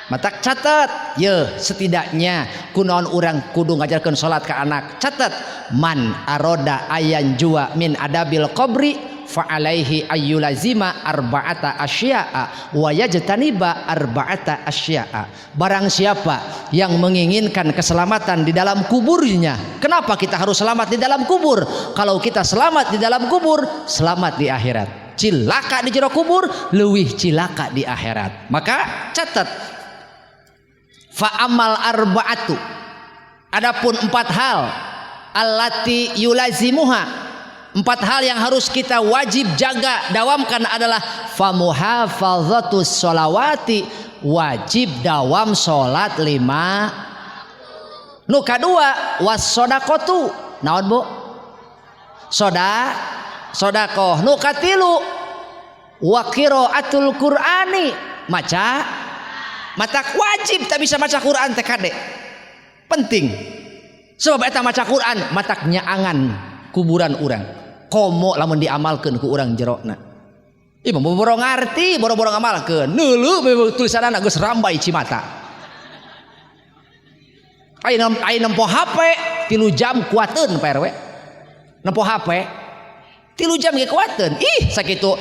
Matak catat, ya setidaknya kunaon orang kudu ngajarkan sholat ke anak. Catat, man aroda ayan jua min adabil qabri fa alaihi ayyulazima arba'ata asya'a wa yajtaniba arba'ata asya'a. Barang siapa yang menginginkan keselamatan di dalam kuburnya. Kenapa kita harus selamat di dalam kubur? Kalau kita selamat di dalam kubur, selamat di akhirat. Cilaka di jero kubur, leuwih cilaka di akhirat. Maka catat, fa amal arba'atu, adapun 4 hal, allati yulazimuha, 4 hal yang harus kita wajib jaga dawamkan adalah famuhafazatus sholawati, wajib dawam sholat 5. Nu kadua wassodaqatu, naon bu? Sodakoh. Nu katilu wa qiraatul qur'ani, matak wajib tak bisa maca Quran teh kade penting sebab eta maca Quran matak nyaangan kuburan urang komo lamun diamalkeun ku urang jerona. Ieu mah boro ngarti boro-boro ngamalkeun neuleuh tulisanana geus rambai cimata. Ai nempo HP 3 jam kuateun PRW. Nempo HP 3 jam ge kuateun. Ih sakitu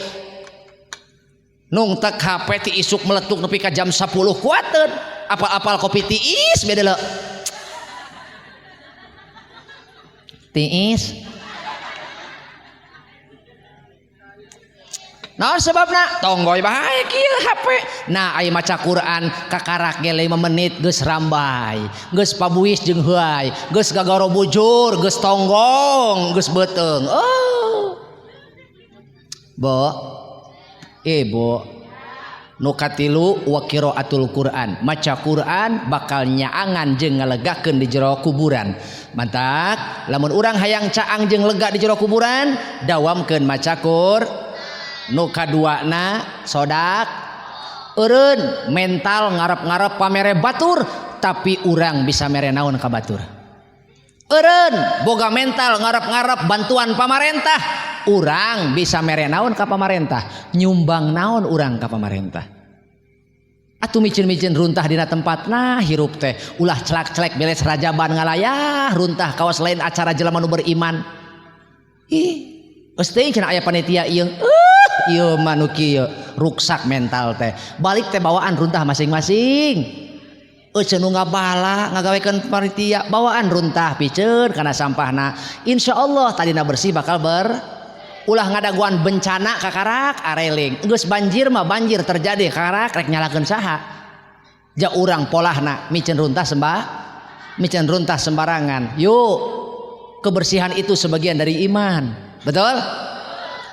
nung tek HP ti isuk meletuk nepi ka jam 10 kuateun. Apal-apal kopi tiis beda le. Tiis. Nah sebabna tonggoy bahaya kieu HP. Nah aya maca Quran kakarak ge 5 menit geus rambai, geus pabuis jeung heuai, geus gagaro bujur, geus tonggong, geus beuteung. Oh. Bo. Bo. Nu katilu wa qiraatul Quran, maca Quran bakal nyaangan jeung ngalegakeun di jero kuburan. Mantak lamun urang hayang caang jeung lega di jero kuburan, dawamkeun maca Quran. Nu kaduana sodak eureun mental ngarep-ngarep pamere batur tapi urang bisa mere naon ka batur. Eureun boga mental ngarep-ngarep bantuan pamarentah, urang bisa mere naon ka pamarentah, nyumbang naon urang ka pamarentah. Atuh micin-micin runtah dina tempatna hirup teh ulah celak-celek beres rajaban ngalayah runtah kawas lain acara jelema nu beriman. Ih, geus teuing cenah aya panitia ieu. Ieu manu kieu ruksak mental teh. Balik teh bawaan runtah masing-masing. Eceun nu ngabala ngagawekeun panitia bawaan runtah piceun kana sampahna. Insyaallah tadina bersih bakal ulah ngadaguan bencana kakarak areling. Geus banjir mah banjir terjadi kakarak rek nyalakeun saha? Ja urang polahna micen runtah micen runtah sembarangan. Yuk, kebersihan itu sebagian dari iman. Betul?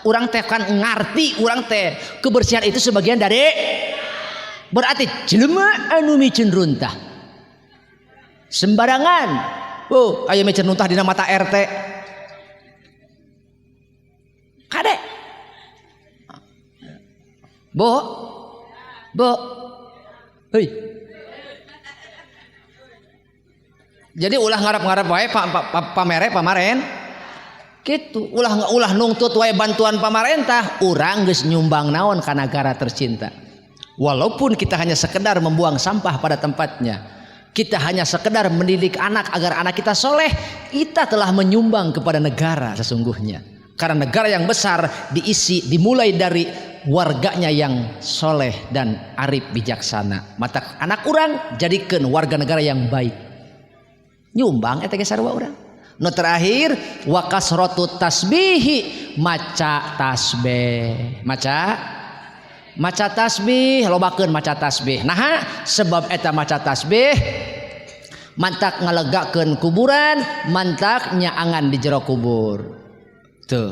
Urang teh kan ngarti urang teh kebersihan itu sebagian dari berarti jelema anu micen runtah sembarangan. Oh, aya micen runtah dina mata RT. Kade. Bo. Heuy. Jadi ulah ngarep-ngarep wae pamaren. Gitu ulah nungtut wae bantuan pamarentah, urang geus nyumbang naon ka negara tercinta. Walaupun kita hanya sekedar membuang sampah pada tempatnya, kita hanya sekedar mendidik anak agar anak kita soleh, kita telah menyumbang kepada negara sesungguhnya. Karena negara yang besar dimulai dari warganya yang soleh dan arif bijaksana. Mata anak urang jadikan warga negara yang baik. Nyumbang eta ge sarua urang. Nu terakhir wa kasratu tasbihi, maca tasbih. Maca tasbih, lobakeun maca tasbih. Nah, sebab eta maca tasbih mantak ngalegakeun kuburan, mantak nyaangan di jero kubur. Tuh.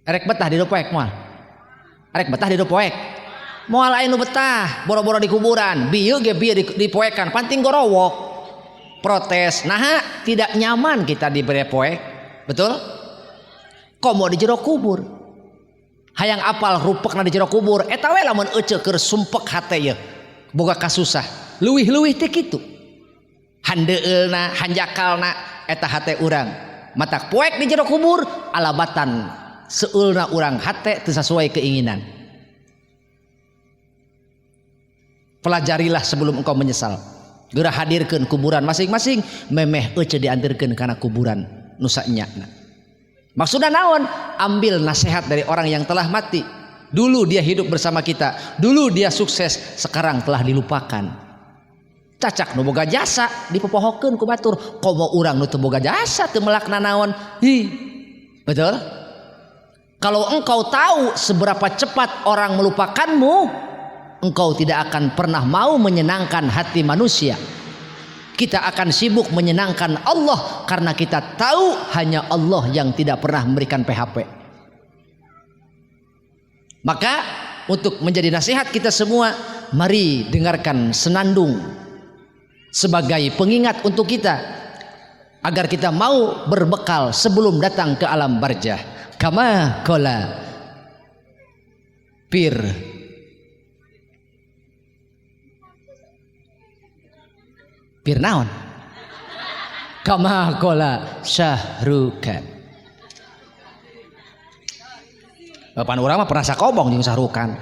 Erek betah di poek moal. Erek betah di poek. Moal aya nu betah boro-boro di kuburan, bieu ge bieu dipoekan, panting gorowok. Protes. Nah, tidak nyaman kita diberi poek. Betul? Komo di jero kubur. Hayang apal rupekna di jero kubur, eta we lamun euceuk keur sumpek hate ye. Boga kasusah. Leuwih-leuwih teh kitu. Handeueulna, hanjakalna eta hate urang. Matak poek di jero kubur alabatan seulna urang hate teu sesuai keinginan. Pelajarilah sebelum engkau menyesal. Geura hadirkeun kuburan masing-masing, memeh euceuk diantarkeun kana kuburan nu sanyana. Maksudnya naon? Ambil nasihat dari orang yang telah mati. Dulu dia hidup bersama kita, dulu dia sukses, sekarang telah dilupakan. Cacak nu boga jasa dipopohokeun ku batur, komo urang nu teu boga jasa teu melakna naon. Betul? Kalau engkau tahu seberapa cepat orang melupakanmu, engkau tidak akan pernah mau menyenangkan hati manusia. Kita akan sibuk menyenangkan Allah karena kita tahu hanya Allah yang tidak pernah memberikan PHP. Maka untuk menjadi nasihat kita semua, mari dengarkan senandung sebagai pengingat untuk kita agar kita mau berbekal sebelum datang ke alam barzah. Kama qala Pir naon? Kama qala Syahrukan. Bapak urang mah pernah sakobong jeung Syahrukan.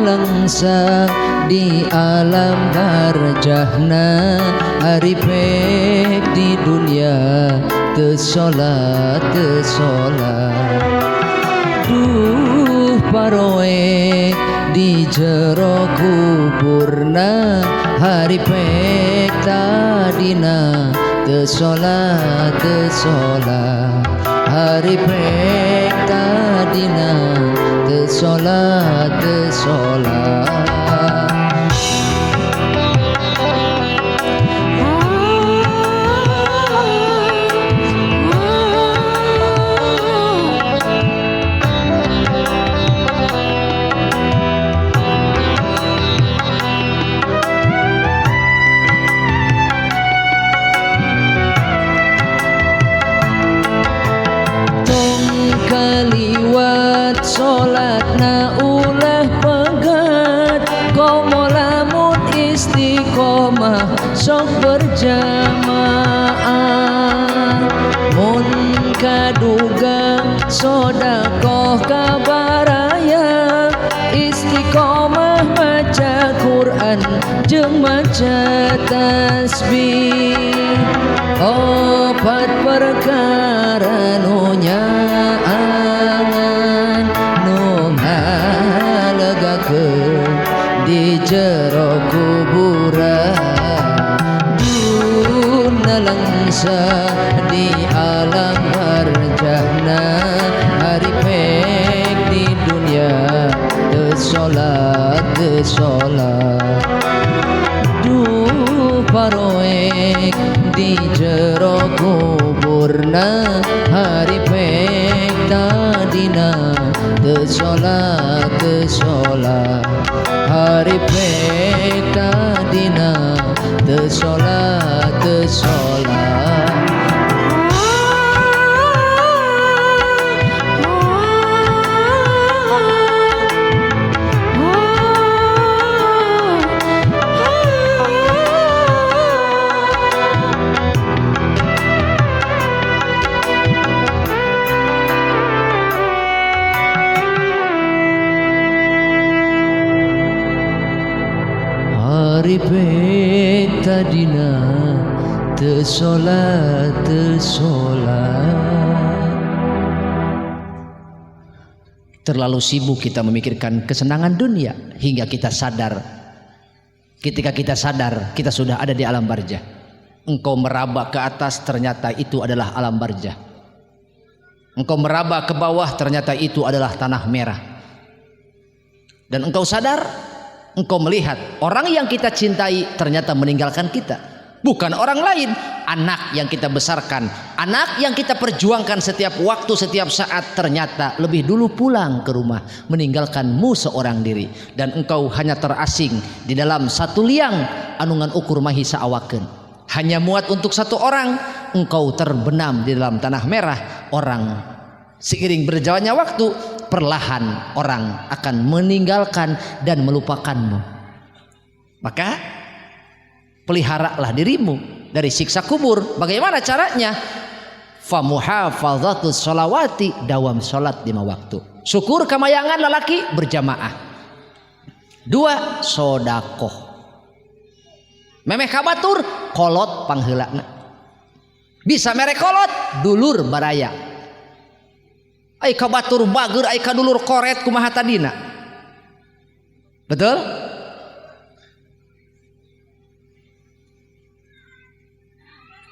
Langsa di alam barzahna, hari pek di dunia teu salat duh paroek di jero kuburna, hari pek tadina teu salat hari pek tadina teu salat kaliwat salatna ulah pegat, komo lamun istiqomah sok berjamaah. Mun kaduga sodakoh kabaraya, istiqomah maca Quran jeung maca tasbih. Opat perkara nu nyaangan nu ngalegakeun di jero kuburan, duna langsa di alam barzahna, hari pek di dunia teu salat duh paroek di jero kuburna, hari pek tadina teu salat hari pek tadina teu salat hari pek tadina teu salat terlalu sibuk kita memikirkan kesenangan dunia hingga kita sadar. Ketika kita sadar, kita sudah ada di alam barzah. Engkau meraba ke atas, ternyata itu adalah alam barzah. Engkau meraba ke bawah, ternyata itu adalah tanah merah. Dan engkau sadar, engkau melihat orang yang kita cintai ternyata meninggalkan kita. Bukan orang lain, anak yang kita besarkan, anak yang kita perjuangkan setiap waktu, setiap saat, ternyata lebih dulu pulang ke rumah, meninggalkanmu seorang diri. Dan engkau hanya terasing di dalam satu liang anungan ukur mahisa awaken. Hanya muat untuk satu orang, engkau terbenam di dalam tanah merah. Orang seiring berjalannya waktu, perlahan orang akan meninggalkan dan melupakanmu. Maka peliharalah dirimu dari siksa kubur. Bagaimana caranya? Famuhafadzatus sholawati, dawam sholat 5 waktu. Syukur kamayangan lelaki berjamaah. 2, sodakoh. Memeh kabatur kolot pangheulana. Bisa mere kolot dulur baraya. Ai kabatur bager, ai kadulur koret kumaha tadina. Betul?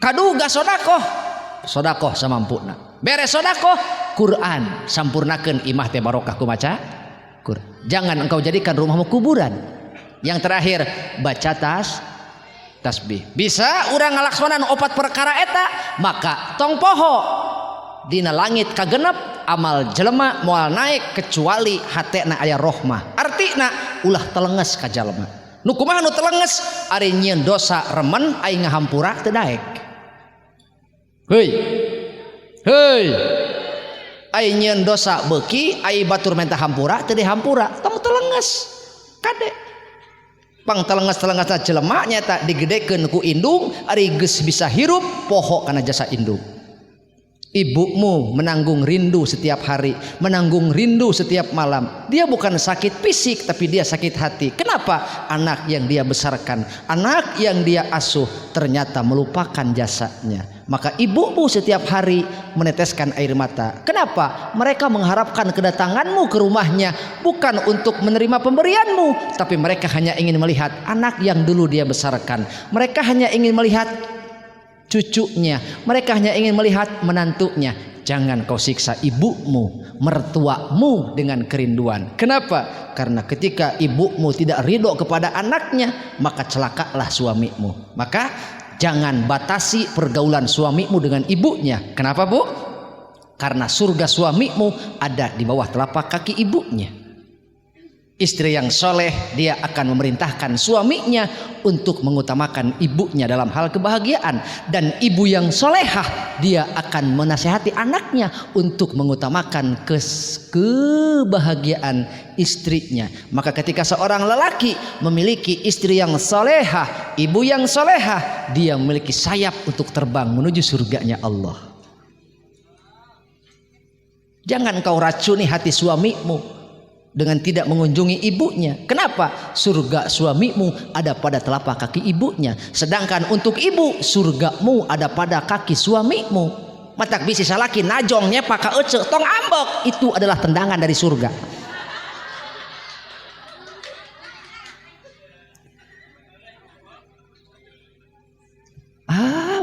Kaduga sodakoh, sodakoh samampuna. Beres sodakoh, Quran sampurnakeun imah teh barokah kumaca Quran. Jangan engkau jadikan rumahmu kuburan. Yang terakhir, baca tasbih. Bisa urang ngalaksanakeun 4 perkara eta, maka tong poho dina langit kagenep amal jelema moal naik kecuali hatena aya rahmah. Artina ulah telenges ka jalema. Nu kumaha nu telenges? Ari nyieun dosa remen aing ngahampura teu daek. Hei, ai nyieun dosa beuki, ai batur menta hampura, teu dihampura, tong telenges, kade. Pang telenges-telengesna jelema nyata digedekeun ku indung, ari geus bisa hirup poho kana jasa indung. Ibumu menanggung rindu setiap hari, menanggung rindu setiap malam. Dia bukan sakit fisik, tapi dia sakit hati. Kenapa? Anak yang dia besarkan, anak yang dia asuh ternyata melupakan jasanya. Maka ibumu setiap hari meneteskan air mata. Kenapa? Mereka mengharapkan kedatanganmu ke rumahnya bukan untuk menerima pemberianmu, tapi mereka hanya ingin melihat anak yang dulu dia besarkan. Mereka hanya ingin melihat cucunya, mereka hanya ingin melihat menantunya. Jangan kau siksa ibumu, mertuamu dengan kerinduan. Kenapa? Karena ketika ibumu tidak ridho kepada anaknya, maka celakalah suamimu. Maka jangan batasi pergaulan suamimu dengan ibunya. Kenapa, Bu? Karena surga suamimu ada di bawah telapak kaki ibunya. Istri yang soleh, dia akan memerintahkan suaminya untuk mengutamakan ibunya dalam hal kebahagiaan. Dan ibu yang solehah, dia akan menasihati anaknya untuk mengutamakan kebahagiaan istrinya. Maka ketika seorang lelaki memiliki istri yang solehah, ibu yang solehah, dia memiliki sayap untuk terbang menuju surganya Allah. Jangan kau racuni hati suamimu dengan tidak mengunjungi ibunya. Kenapa? Surga suamimu ada pada telapak kaki ibunya. Sedangkan untuk ibu, surgamu ada pada kaki suamimu. Matak bisi salaki najongnya paka ece tong ambok, itu adalah tendangan dari surga.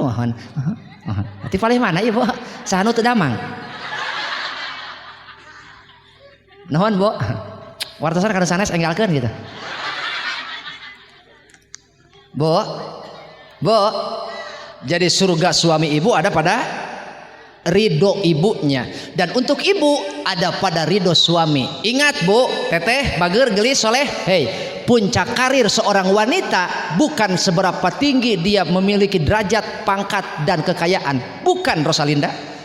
Mohon. Hati palih mana ibu? Sahanu teu damang. Nuhun, Bu. Wartosan kada sanes enggalkeun gitu. Bu. Jadi surga suami ibu ada pada ridho ibunya, dan untuk ibu ada pada ridho suami. Ingat, Bu, teteh bager gelis soleh. Hei, puncak karir seorang wanita bukan seberapa tinggi dia memiliki derajat, pangkat dan kekayaan. Bukan, Rosalinda.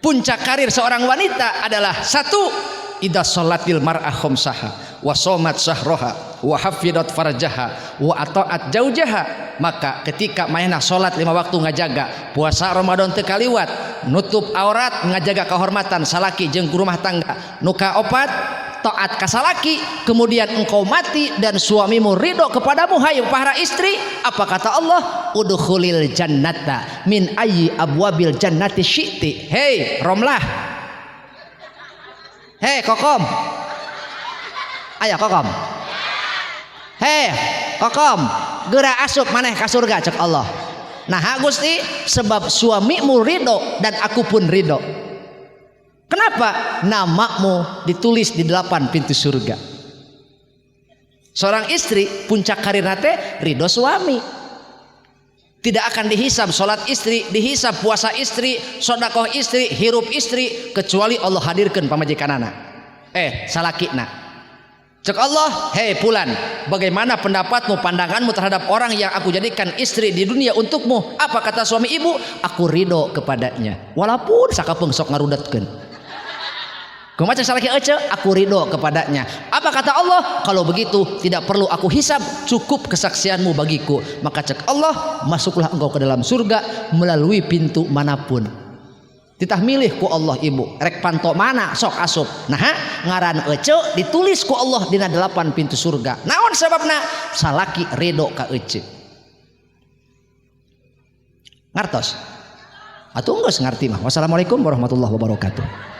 Puncak karir seorang wanita adalah 1, idza sholatil mar'ah khamsaha wa shomat syahroha wa hafidat farjaha wa ata'at jaujaha. Maka ketika mainah sholat 5 waktu ngajaga, puasa Ramadan teu kaliwat, nutup aurat, ngajaga kehormatan salaki jeung rumah tangga, nuka opat taat kasalaki, kemudian engkau mati dan suamimu ridho kepadamu, hai para istri, apa kata Allah? Udkhulil jannata min ayyi abwabil jannati syi'ti. Hei Romlah, Hei kokom, ayah kokom. Hei kokom, geura asup maneh ka surga cek Allah. Nah Gusti, sebab suamimu ridho dan aku pun ridho. Kenapa? Namamu ditulis di 8 pintu surga. Seorang istri puncak karirna teh ridho suami. Tidak akan dihisab sholat istri, dihisab puasa istri, sodakoh istri, hirup istri, kecuali Allah hadirkan pamajikanana. Salakina. Cek Allah, hei Fulan, bagaimana pendapatmu, pandanganmu terhadap orang yang aku jadikan istri di dunia untukmu? Apa kata suami ibu? Aku ridho kepadanya. Walaupun sakapeung sok ngarudatkeun. Kumaha salaki ece, aku ridho kepadanya. Apa kata Allah? Kalau begitu tidak perlu aku hisab, cukup kesaksianmu bagiku. Maka cek Allah, masuklah engkau ke dalam surga melalui pintu manapun. Titah milih ku Allah ibu, rek panto mana sok asup. Nah ngaran ece ditulis ku Allah dina 8 pintu surga. Naon sababna? Salaki ridho ka ece. Ngartos? Atuh geus ngarti mah. Wassalamualaikum warahmatullahi wabarakatuh.